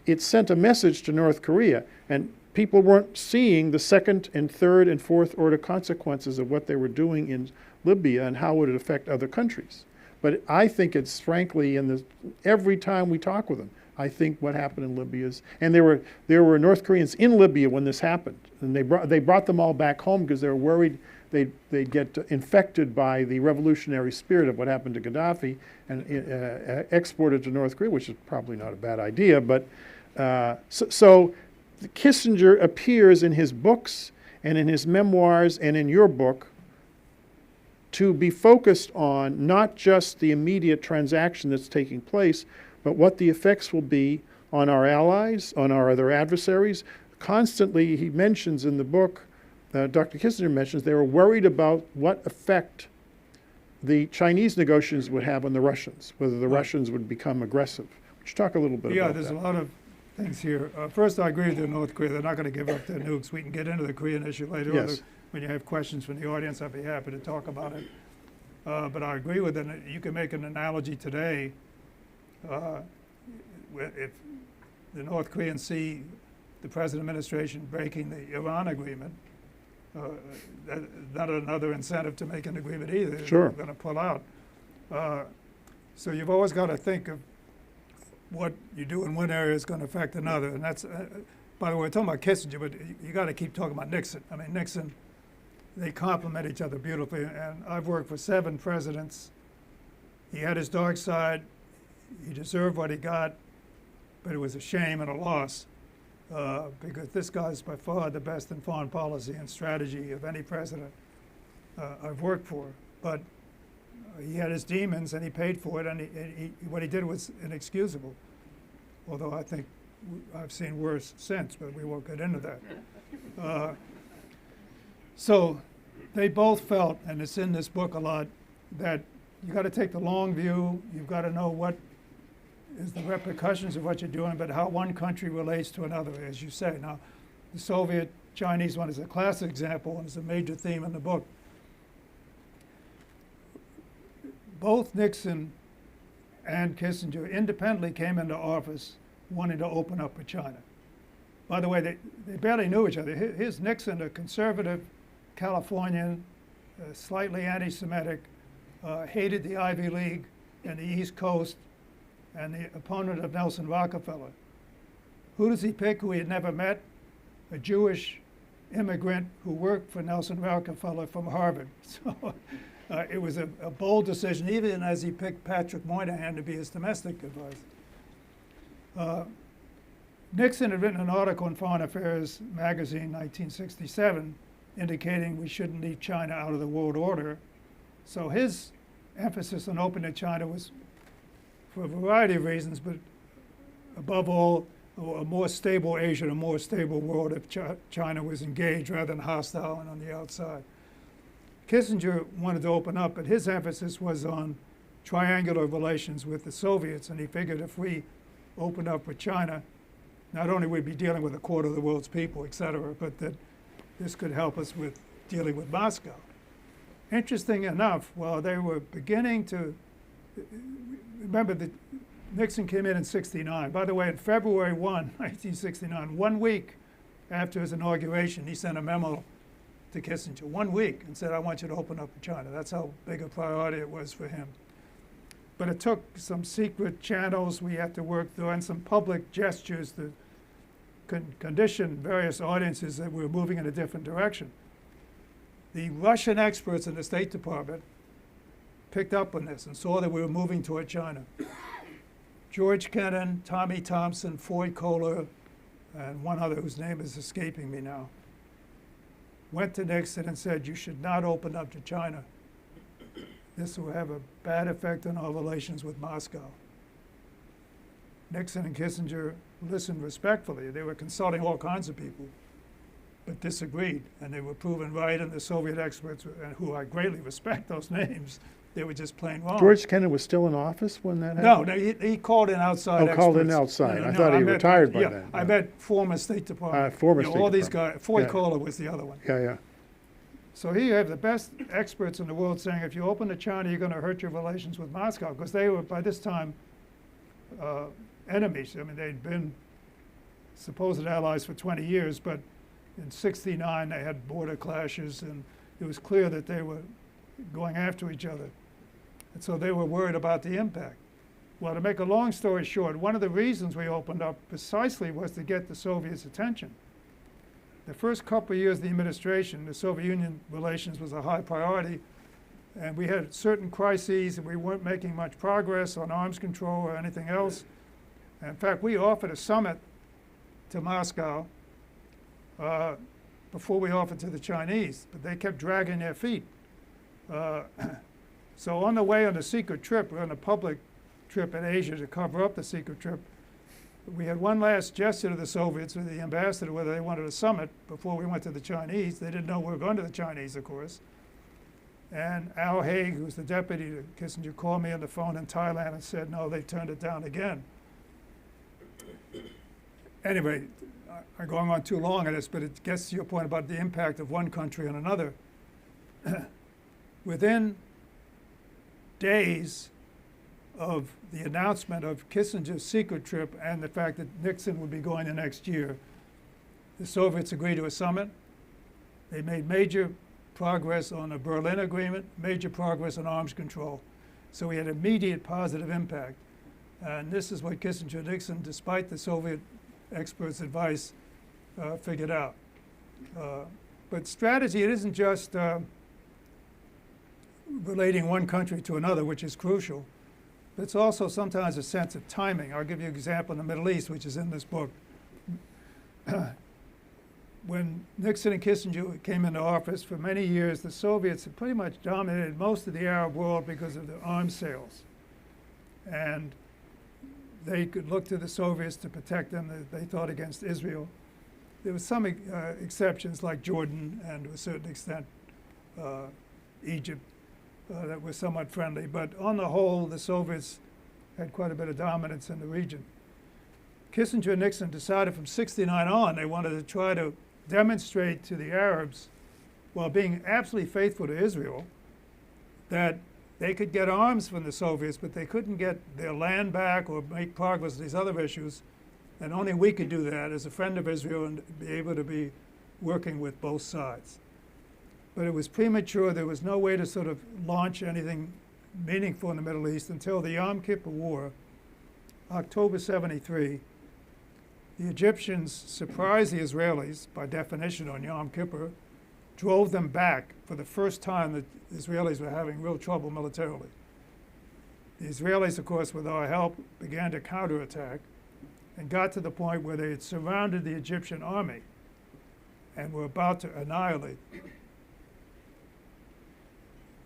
Speaker 1: It sent a message to North Korea, and people weren't seeing the second and third and fourth order consequences of what they were doing in Libya and how would it affect other countries. But I think it's frankly, every time we talk with them, I think what happened in Libya is, and there were North Koreans in Libya when this happened, and they brought them all back home because they were worried they'd get infected by the revolutionary spirit of what happened to Gaddafi and exported to North Korea, which is probably not a bad idea. But so Kissinger appears in his books and in his memoirs and in your book to be focused on not just the immediate transaction that's taking place, but what the effects will be on our allies, on our other adversaries. Constantly, he mentions in the book, Dr. Kissinger mentions, they were worried about what effect the Chinese negotiations would have on the Russians, whether the Russians would become aggressive. Would you talk a little bit about that?
Speaker 2: Yeah, there's a lot of things here. First, I agree with North Korea. They're not going to give up their nukes. We can get into the Korean issue later.
Speaker 1: Yes.
Speaker 2: When you have questions from the audience, I'd be happy to talk about it. But I agree with it. You can make an analogy today. If the North Koreans see the present administration breaking the Iran agreement, not another incentive to make an agreement either.
Speaker 1: Sure.
Speaker 2: They're going to pull out. So you've always got to think of what you do in one area is going to affect another. And that's, by the way, we're talking about Kissinger, but you got to keep talking about Nixon. I mean, Nixon, they complement each other beautifully. And I've worked for 7 presidents. He had his dark side. He deserved what he got, but it was a shame and a loss. Because this guy's by far the best in foreign policy and strategy of any president I've worked for. But he had his demons, and he paid for it, and what he did was inexcusable. Although I think I've seen worse since, but we won't get into that. So they both felt, and it's in this book a lot, that you got to take the long view. You've got to know what is the repercussions of what you're doing, but how one country relates to another, as you say. Now, the Soviet-Chinese one is a classic example and is a major theme in the book. Both Nixon and Kissinger independently came into office wanting to open up with China. By the way, they barely knew each other. Here's Nixon, a conservative Californian, slightly anti-Semitic, hated the Ivy League and the East Coast, and the opponent of Nelson Rockefeller. Who does he pick who he had never met? A Jewish immigrant who worked for Nelson Rockefeller from Harvard. So it was a bold decision, even as he picked Patrick Moynihan to be his domestic advisor. Nixon had written an article in Foreign Affairs magazine, 1967, indicating we shouldn't leave China out of the world order. So his emphasis on opening China was for a variety of reasons, but above all, a more stable Asia and a more stable world if China was engaged rather than hostile and on the outside. Kissinger wanted to open up, but his emphasis was on triangular relations with the Soviets, and he figured if we opened up with China, not only would we be dealing with a quarter of the world's people, et cetera, but that this could help us with dealing with Moscow. Interesting enough, while they were beginning to, remember that Nixon came in 69. By the way, on February 1, 1969, 1 week after his inauguration, he sent a memo to Kissinger, 1 week, and said, I want you to open up with China. That's how big a priority it was for him. But it took some secret channels we had to work through and some public gestures to condition various audiences that we were moving in a different direction. The Russian experts in the State Department picked up on this and saw that we were moving toward China. George Kennan, Tommy Thompson, Foy Kohler, and one other whose name is escaping me now, went to Nixon and said, you should not open up to China. This will have a bad effect on our relations with Moscow. Nixon and Kissinger listened respectfully. They were consulting all kinds of people, but disagreed, and they were proven right, and the Soviet experts, who I greatly respect those names, they were just plain wrong.
Speaker 1: George Kennan was still in office when that happened?
Speaker 2: No, he called in outside experts.
Speaker 1: Called in outside. I thought he retired by then.
Speaker 2: I meant former State Department.
Speaker 1: Former State
Speaker 2: all these
Speaker 1: Department.
Speaker 2: guys. Foy Kohler was the other one.
Speaker 1: Yeah.
Speaker 2: So here you have the best experts in the world saying if you open to China, you're going to hurt your relations with Moscow, because they were, by this time, enemies. I mean, they'd been supposed allies for 20 years, but in '69 they had border clashes, and it was clear that they were going after each other. And so they were worried about the impact. Well, to make a long story short, one of the reasons we opened up precisely was to get the Soviets' attention. The first couple of years of the administration, the Soviet Union relations was a high priority, and we had certain crises, and we weren't making much progress on arms control or anything else. And in fact, we offered a summit to Moscow before we offered to the Chinese, but they kept dragging their feet. So on the way on a secret trip, we're on a public trip in Asia to cover up the secret trip. We had one last gesture to the Soviets with the ambassador whether they wanted a summit before we went to the Chinese. They didn't know we were going to the Chinese, of course. And Al Haig, who's the deputy to Kissinger, called me on the phone in Thailand and said, no, they turned it down again. Anyway, I'm going on too long on this, but it gets to your point about the impact of one country on another. Within days of the announcement of Kissinger's secret trip and the fact that Nixon would be going the next year, the Soviets agreed to a summit. They made major progress on the Berlin Agreement, major progress on arms control. So we had immediate positive impact. And this is what Kissinger and Nixon, despite the Soviet experts' advice, figured out. But strategy, it isn't just relating one country to another, which is crucial. But it's also sometimes a sense of timing. I'll give you an example in the Middle East, which is in this book. When Nixon and Kissinger came into office, for many years, the Soviets had pretty much dominated most of the Arab world because of the arms sales. And they could look to the Soviets to protect them, they thought, against Israel. There were some exceptions, like Jordan and, to a certain extent, Egypt, that were somewhat friendly. But on the whole, the Soviets had quite a bit of dominance in the region. Kissinger and Nixon decided from '69 on they wanted to try to demonstrate to the Arabs, while being absolutely faithful to Israel, that they could get arms from the Soviets, but they couldn't get their land back or make progress on these other issues. And only we could do that as a friend of Israel and be able to be working with both sides. But it was premature. There was no way to sort of launch anything meaningful in the Middle East until the Yom Kippur War, October '73. The Egyptians surprised the Israelis, by definition on Yom Kippur, drove them back for the first time that the Israelis were having real trouble militarily. The Israelis, of course, with our help, began to counterattack and got to the point where they had surrounded the Egyptian army and were about to annihilate.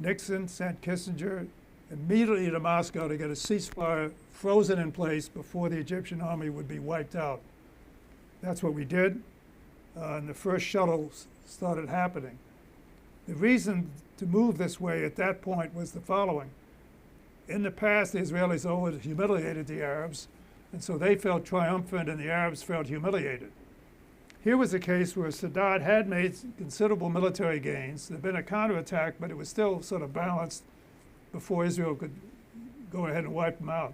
Speaker 2: Nixon sent Kissinger immediately to Moscow to get a ceasefire frozen in place before the Egyptian army would be wiped out. That's what we did, and the first shuttles started happening. The reason to move this way at that point was the following. In the past, the Israelis always humiliated the Arabs, and so they felt triumphant and the Arabs felt humiliated. Here was a case where Sadat had made considerable military gains. There had been a counterattack, but it was still sort of balanced before Israel could go ahead and wipe them out.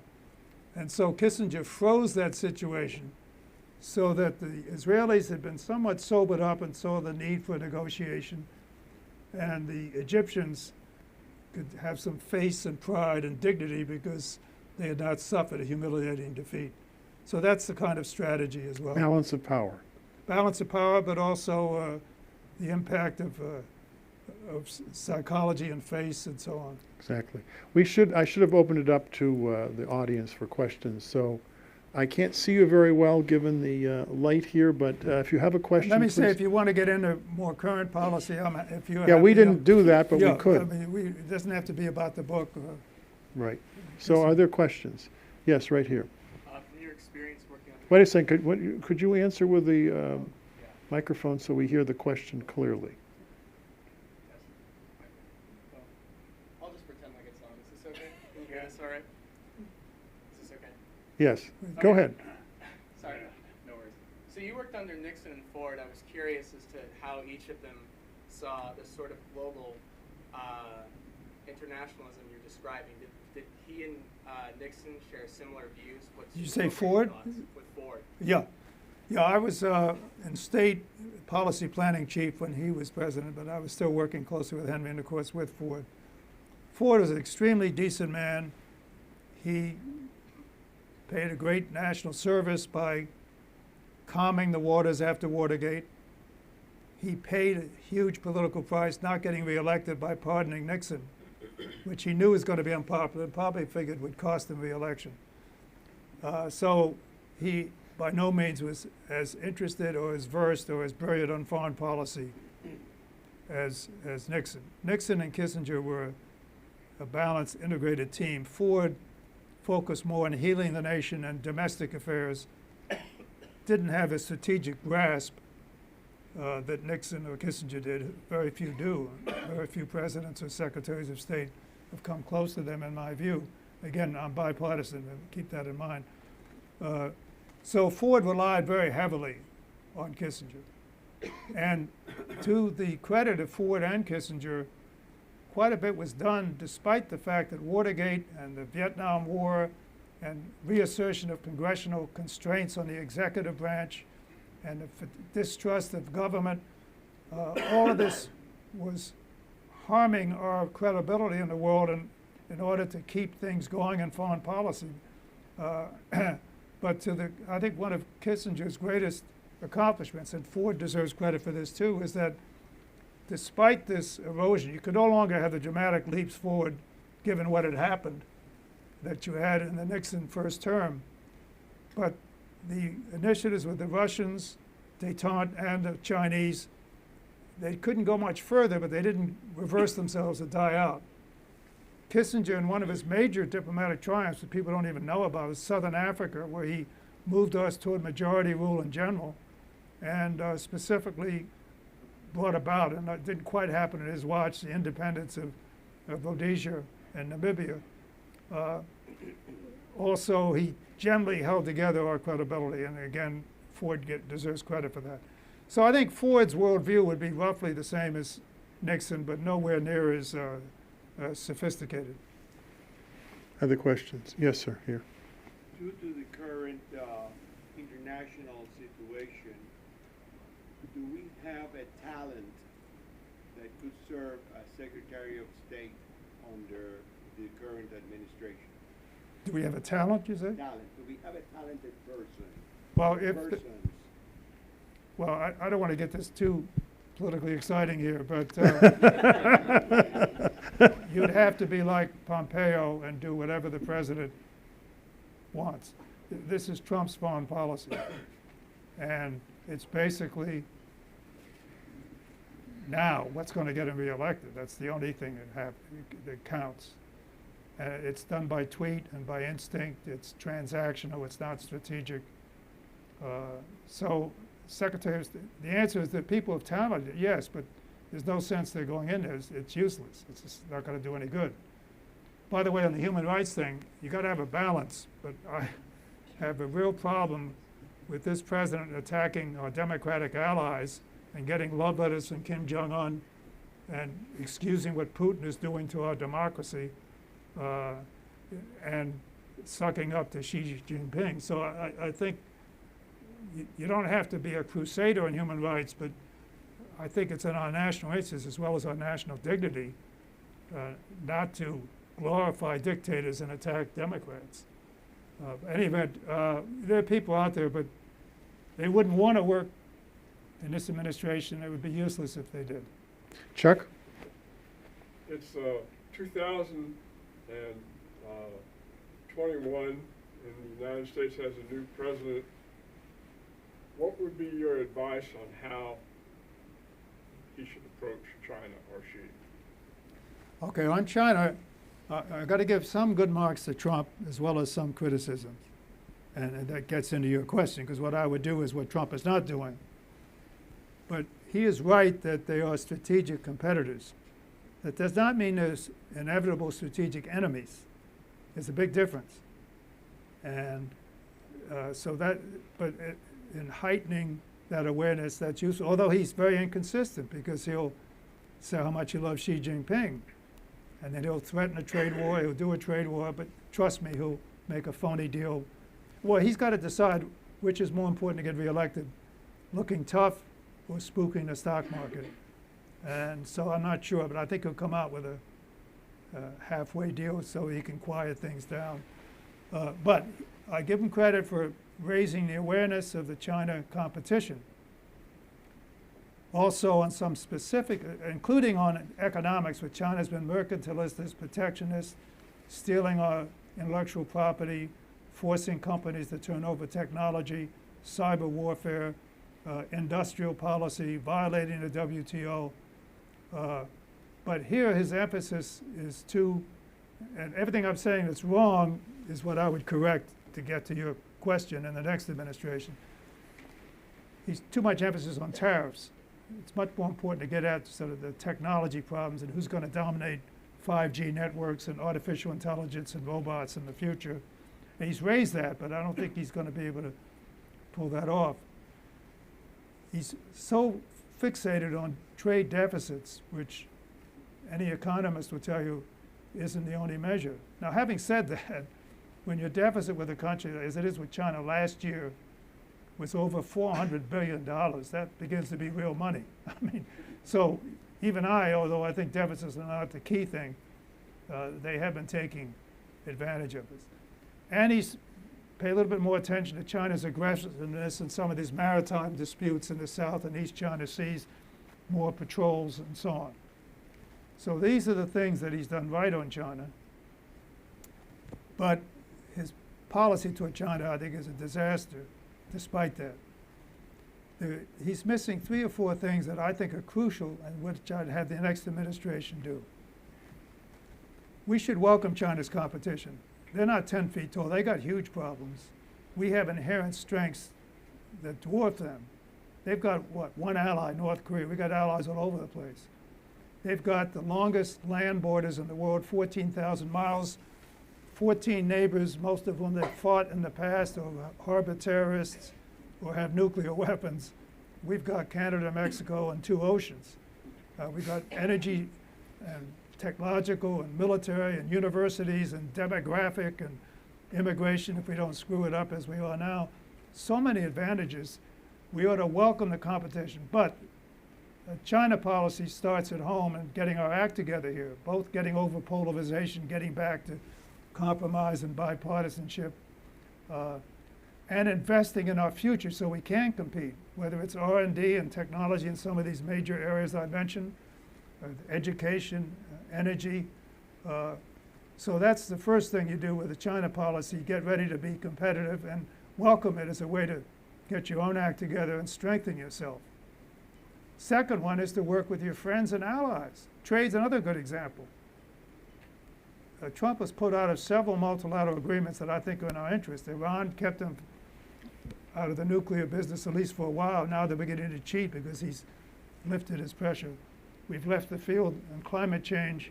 Speaker 2: And so Kissinger froze that situation so that the Israelis had been somewhat sobered up and saw the need for negotiation, and the Egyptians could have some face and pride and dignity because they had not suffered a humiliating defeat. So that's the kind of strategy as well.
Speaker 1: Balance of power.
Speaker 2: Balance of power, but also the impact of psychology and face and so on.
Speaker 1: Exactly. I should have opened it up to the audience for questions. So I can't see you very well given the light here, but if you have a question,
Speaker 2: Let me say,
Speaker 1: please.
Speaker 2: if you want to get into more current policy, if you
Speaker 1: Yeah, we didn't do that, but
Speaker 2: yeah,
Speaker 1: we could.
Speaker 2: I mean, it doesn't have to be about the book.
Speaker 1: Right. So are there questions? Yes, right here.
Speaker 4: From your experience working on
Speaker 1: Wait a second. Could you answer with the microphone so we hear the question clearly?
Speaker 4: I'll just pretend like it's on. Is this okay? Can you hear this all right? Is this okay?
Speaker 1: Yes. Go
Speaker 4: Okay.
Speaker 1: ahead.
Speaker 4: Sorry, no worries. So you worked under Nixon and Ford. I was curious as to how each of them saw this sort of global internationalism you're describing. Did he and Nixon share similar views?
Speaker 2: Did you say Ford?
Speaker 4: With Ford.
Speaker 2: Yeah. Yeah, I was in state policy planning chief when he was president, but I was still working closely with Henry and, of course, with Ford. Ford was an extremely decent man. He paid a great national service by calming the waters after Watergate. He paid a huge political price not getting reelected by pardoning Nixon, which he knew was going to be unpopular and probably figured would cost him reelection. So he by no means was as interested or as versed or as brilliant on foreign policy as Nixon. Nixon and Kissinger were a balanced, integrated team. Ford focused more on healing the nation and domestic affairs, didn't have a strategic grasp that Nixon or Kissinger did. Very few do. Very few presidents or secretaries of state have come close to them, in my view. Again, I'm bipartisan, keep that in mind. So Ford relied very heavily on Kissinger. And to the credit of Ford and Kissinger, quite a bit was done despite the fact that Watergate and the Vietnam War and reassertion of congressional constraints on the executive branch and the distrust of government, all of this was harming our credibility in the world in order to keep things going in foreign policy. But I think one of Kissinger's greatest accomplishments, and Ford deserves credit for this too, is that despite this erosion, you could no longer have the dramatic leaps forward given what had happened that you had in the Nixon first term. But the initiatives with the Russians, détente, and the Chinese, they couldn't go much further, but they didn't reverse themselves or die out. Kissinger, in one of his major diplomatic triumphs that people don't even know about, was Southern Africa, where he moved us toward majority rule in general, and specifically brought about, and it didn't quite happen in his watch, the independence of Rhodesia and Namibia. also, he generally held together our credibility, and again, Ford deserves credit for that. So I think Ford's worldview would be roughly the same as Nixon, but nowhere near as sophisticated.
Speaker 1: Other questions? Yes, sir, here.
Speaker 5: Due to the current international situation, do we have a talent that could serve as Secretary of State under the current administration?
Speaker 2: Do we have a talent, you say?
Speaker 5: Talent. Do we have a talented person?
Speaker 2: Well, if the,
Speaker 5: Persons.
Speaker 2: well, I don't want to get this too politically exciting here, but you'd have to be like Pompeo and do whatever the president wants. This is Trump's foreign policy, and it's basically now what's going to get him reelected. That's the only thing that counts. It's done by tweet and by instinct. It's transactional. It's not strategic. So, secretaries, the answer is that people have talent, yes, but there's no sense they're going in there. It's useless. It's just not going to do any good. By the way, on the human rights thing, you got to have a balance. But I have a real problem with this president attacking our Democratic allies and getting love letters from Kim Jong-un and excusing what Putin is doing to our democracy and sucking up to Xi Jinping. So I think you don't have to be a crusader in human rights, but I think it's in our national interests as well as our national dignity not to glorify dictators and attack Democrats. In any event, there are people out there, but they wouldn't want to work in this administration. It would be useless if they did.
Speaker 1: Chuck?
Speaker 6: It's 2021, and the United States has a new president. What would be your advice on how he should approach China or Xi?
Speaker 2: Okay, on China, I've got to give some good marks to Trump as well as some criticism. And that gets into your question, because what I would do is what Trump is not doing. But he is right that they are strategic competitors. That does not mean there's inevitable strategic enemies. There's a big difference. And in heightening that awareness, that's useful. Although he's very inconsistent, because he'll say how much he loves Xi Jinping, and then he'll threaten a trade war, he'll do a trade war, but trust me, he'll make a phony deal. Well, he's got to decide which is more important to get reelected, looking tough or spooking the stock market. And so I'm not sure, but I think he'll come out with a halfway deal so he can quiet things down. But I give him credit for raising the awareness of the China competition. Also on some specific, including on economics, where China's been mercantilist, protectionist, stealing our intellectual property, forcing companies to turn over technology, cyber warfare, industrial policy, violating the WTO. But here his emphasis is and everything I'm saying that's wrong is what I would correct to get to your question in the next administration. He's too much emphasis on tariffs. It's much more important to get at sort of the technology problems and who's going to dominate 5G networks and artificial intelligence and robots in the future. And he's raised that, but I don't think he's going to be able to pull that off. He's so fixated on trade deficits, which any economist will tell you isn't the only measure. Now, having said that, when your deficit with a country, as it is with China last year, was over $400 billion, that begins to be real money. I mean, so even although I think deficits are not the key thing, they have been taking advantage of this. And he's paid a little bit more attention to China's aggressiveness in some of these maritime disputes in the South and East China Seas, more patrols and so on. So these are the things that he's done right on China. But his policy toward China, I think, is a disaster, despite that. He's missing 3 or 4 things that I think are crucial and which I'd have the next administration do. We should welcome China's competition. They're not 10 feet tall. They got huge problems. We have inherent strengths that dwarf them. They've got, one ally, North Korea. We've got allies all over the place. They've got the longest land borders in the world, 14,000 miles, 14 neighbors, most of whom that fought in the past or harbor terrorists or have nuclear weapons. We've got Canada, Mexico, and 2 oceans. We've got energy and technological and military and universities and demographic and immigration if we don't screw it up as we are now. So many advantages. We ought to welcome the competition, but China policy starts at home and getting our act together here, both getting over polarization, getting back to compromise and bipartisanship, and investing in our future so we can compete, whether it's R&D and technology in some of these major areas I mentioned, education, energy. So that's the first thing you do with the China policy, get ready to be competitive and welcome it as a way to get your own act together and strengthen yourself. Second one is to work with your friends and allies. Trade's another good example. Trump has put out several multilateral agreements that I think are in our interest. Iran kept them out of the nuclear business, at least for a while. Now they're beginning to cheat because he's lifted his pressure. We've left the field on climate change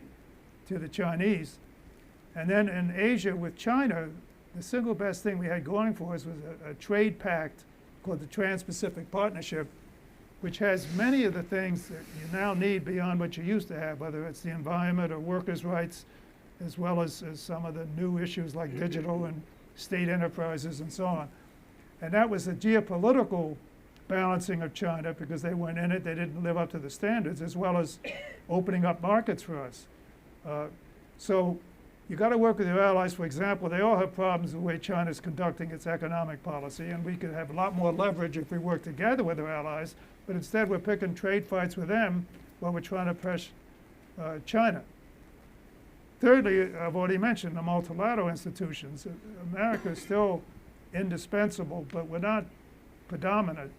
Speaker 2: to the Chinese. And then in Asia with China, the single best thing we had going for us was a trade pact called the Trans-Pacific Partnership, which has many of the things that you now need beyond what you used to have, whether it's the environment or workers' rights, as well as some of the new issues like digital and state enterprises and so on. And that was a geopolitical balancing of China because they weren't in it, they didn't live up to the standards, as well as opening up markets for us. So you got to work with your allies. For example, they all have problems with the way China's conducting its economic policy, and we could have a lot more leverage if we work together with our allies, but instead we're picking trade fights with them while we're trying to press China. Thirdly, I've already mentioned the multilateral institutions. America is still indispensable, but we're not predominant.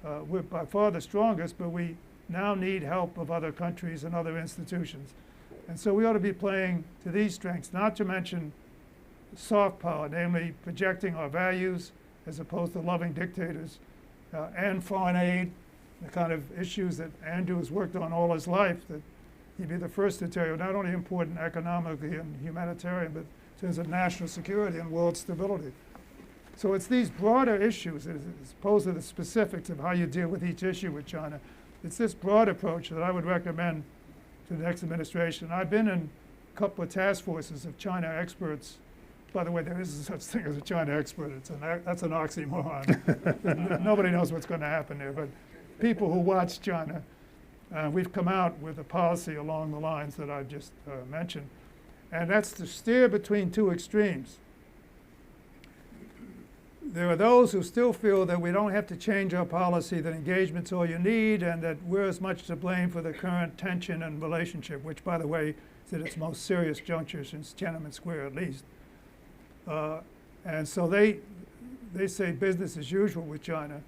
Speaker 2: We're by far the strongest, but we now need help of other countries and other institutions. And so we ought to be playing to these strengths, not to mention soft power, namely projecting our values as opposed to loving dictators, and foreign aid, the kind of issues that Andrew has worked on all his life, that he'd be the first to tell you, not only important economically and humanitarian, but in terms of national security and world stability. So it's these broader issues, as opposed to the specifics of how you deal with each issue with China. It's this broad approach that I would recommend to the next administration. I've been in a couple of task forces of China experts. By the way, there is such thing as a China expert. That's an oxymoron. Nobody knows what's going to happen there, but people who watch China, we've come out with a policy along the lines that I've just mentioned. And that's to steer between 2 extremes. There are those who still feel that we don't have to change our policy, that engagement's all you need, and that we're as much to blame for the current tension and relationship, which, by the way, is at its most serious juncture since Tiananmen Square, at least. And so they say business as usual with China,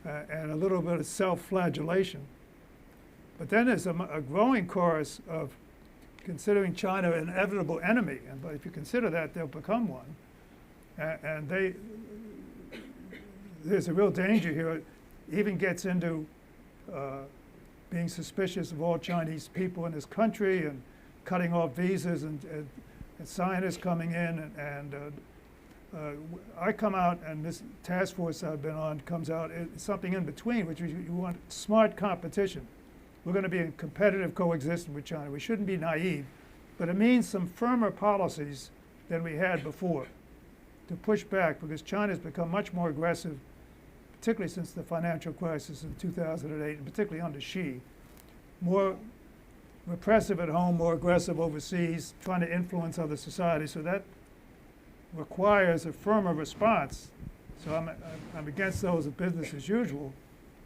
Speaker 2: and a little bit of self-flagellation. But then there's a growing chorus of considering China an inevitable enemy, and but if you consider that, they'll become one. And there's a real danger here. It even gets into being suspicious of all Chinese people in this country and cutting off visas and scientists coming in. I come out, and this task force I've been on comes out, it's something in between, which is you want smart competition. We're going to be in competitive coexistence with China. We shouldn't be naive, but it means some firmer policies than we had before to push back, because China's become much more aggressive, particularly since the financial crisis in 2008, and particularly under Xi. More repressive at home, more aggressive overseas, trying to influence other societies. So that requires a firmer response. So I'm against those of business as usual,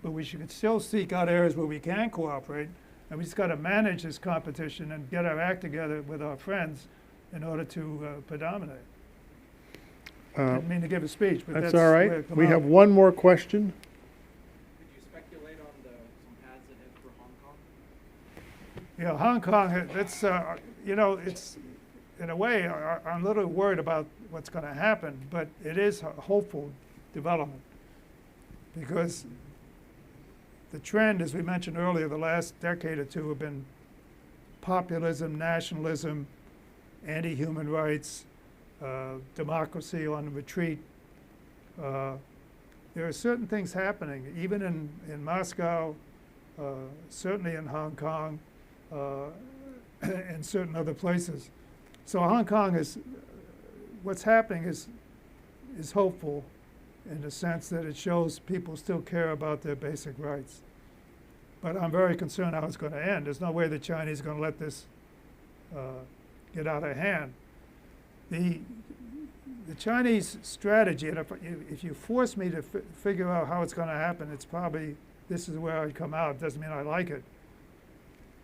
Speaker 2: but we should still seek out areas where we can cooperate, and we just got to manage this competition and get our act together with our friends in order to predominate. I didn't mean to give a speech, but that's
Speaker 1: all right. We have one more question.
Speaker 4: Could you speculate on some paths ahead for Hong Kong?
Speaker 2: Yeah, Hong Kong, it's, it's, in a way, I'm a little worried about what's going to happen, but it is a hopeful development, because the trend, as we mentioned earlier, the last decade or two have been populism, nationalism, anti-human rights, democracy on retreat. There are certain things happening, even in Moscow, certainly in Hong Kong, and certain other places. So Hong Kong is, what's happening is hopeful in the sense that it shows people still care about their basic rights. But I'm very concerned how it's going to end. There's no way the Chinese are going to let this get out of hand. The Chinese strategy, and if you force me to figure out how it's going to happen, it's probably, this is where I'd come out. It doesn't mean I like it.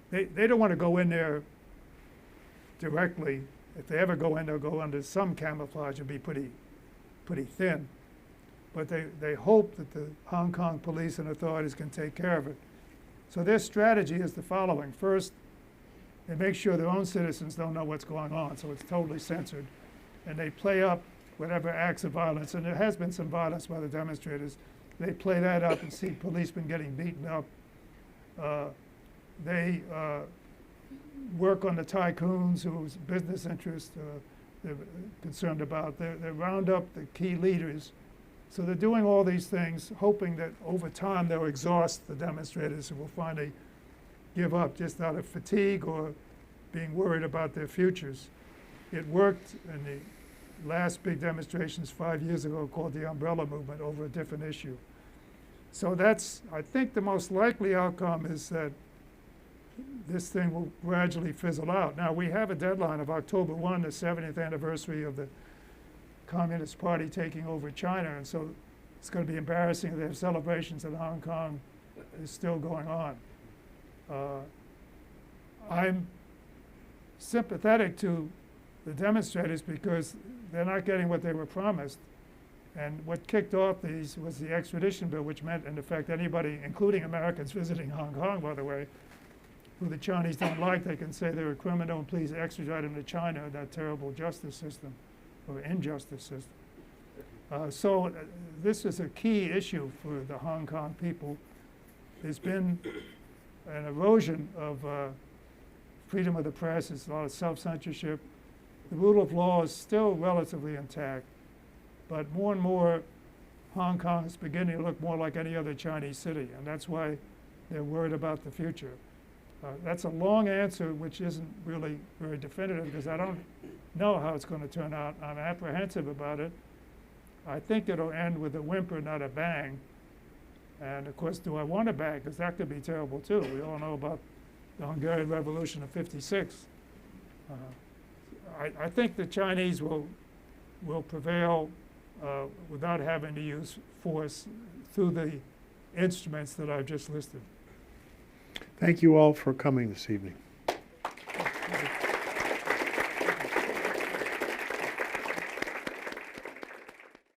Speaker 2: They don't want to go in there directly. If they ever go in, they'll go under some camouflage and be pretty thin. But they hope that the Hong Kong police and authorities can take care of it. So their strategy is the following. First, they make sure their own citizens don't know what's going on, so it's totally censored. And they play up whatever acts of violence, and there has been some violence by the demonstrators. They play that up and see policemen getting beaten up. They work on the tycoons whose business interests they're concerned about. They round up the key leaders. So they're doing all these things, hoping that over time they'll exhaust the demonstrators who will finally give up just out of fatigue or being worried about their futures. It worked in the last big demonstrations 5 years ago called the Umbrella Movement over a different issue. So that's, I think the most likely outcome is that this thing will gradually fizzle out. Now we have a deadline of October 1, the 70th anniversary of the Communist Party taking over China, and so it's going to be embarrassing if they have celebrations in Hong Kong is still going on. I'm sympathetic to the demonstrators because they're not getting what they were promised. And what kicked off these was the extradition bill, which meant, in effect, anybody, including Americans visiting Hong Kong, by the way, who the Chinese don't like, they can say they're a criminal and please extradite them to China, that terrible justice system, or injustice system. So this is a key issue for the Hong Kong people. There's been an erosion of freedom of the press. There's a lot of self-censorship. The rule of law is still relatively intact, but more and more Hong Kong is beginning to look more like any other Chinese city, and that's why they're worried about the future. That's a long answer, which isn't really very definitive because I don't know how it's going to turn out. I'm apprehensive about it. I think it'll end with a whimper, not a bang. And of course, do I want a bang? Because that could be terrible too. We all know about the Hungarian Revolution of '56. I think the Chinese will prevail without having to use force through the instruments that I've just listed.
Speaker 1: Thank you all for coming this evening.
Speaker 2: Thank you.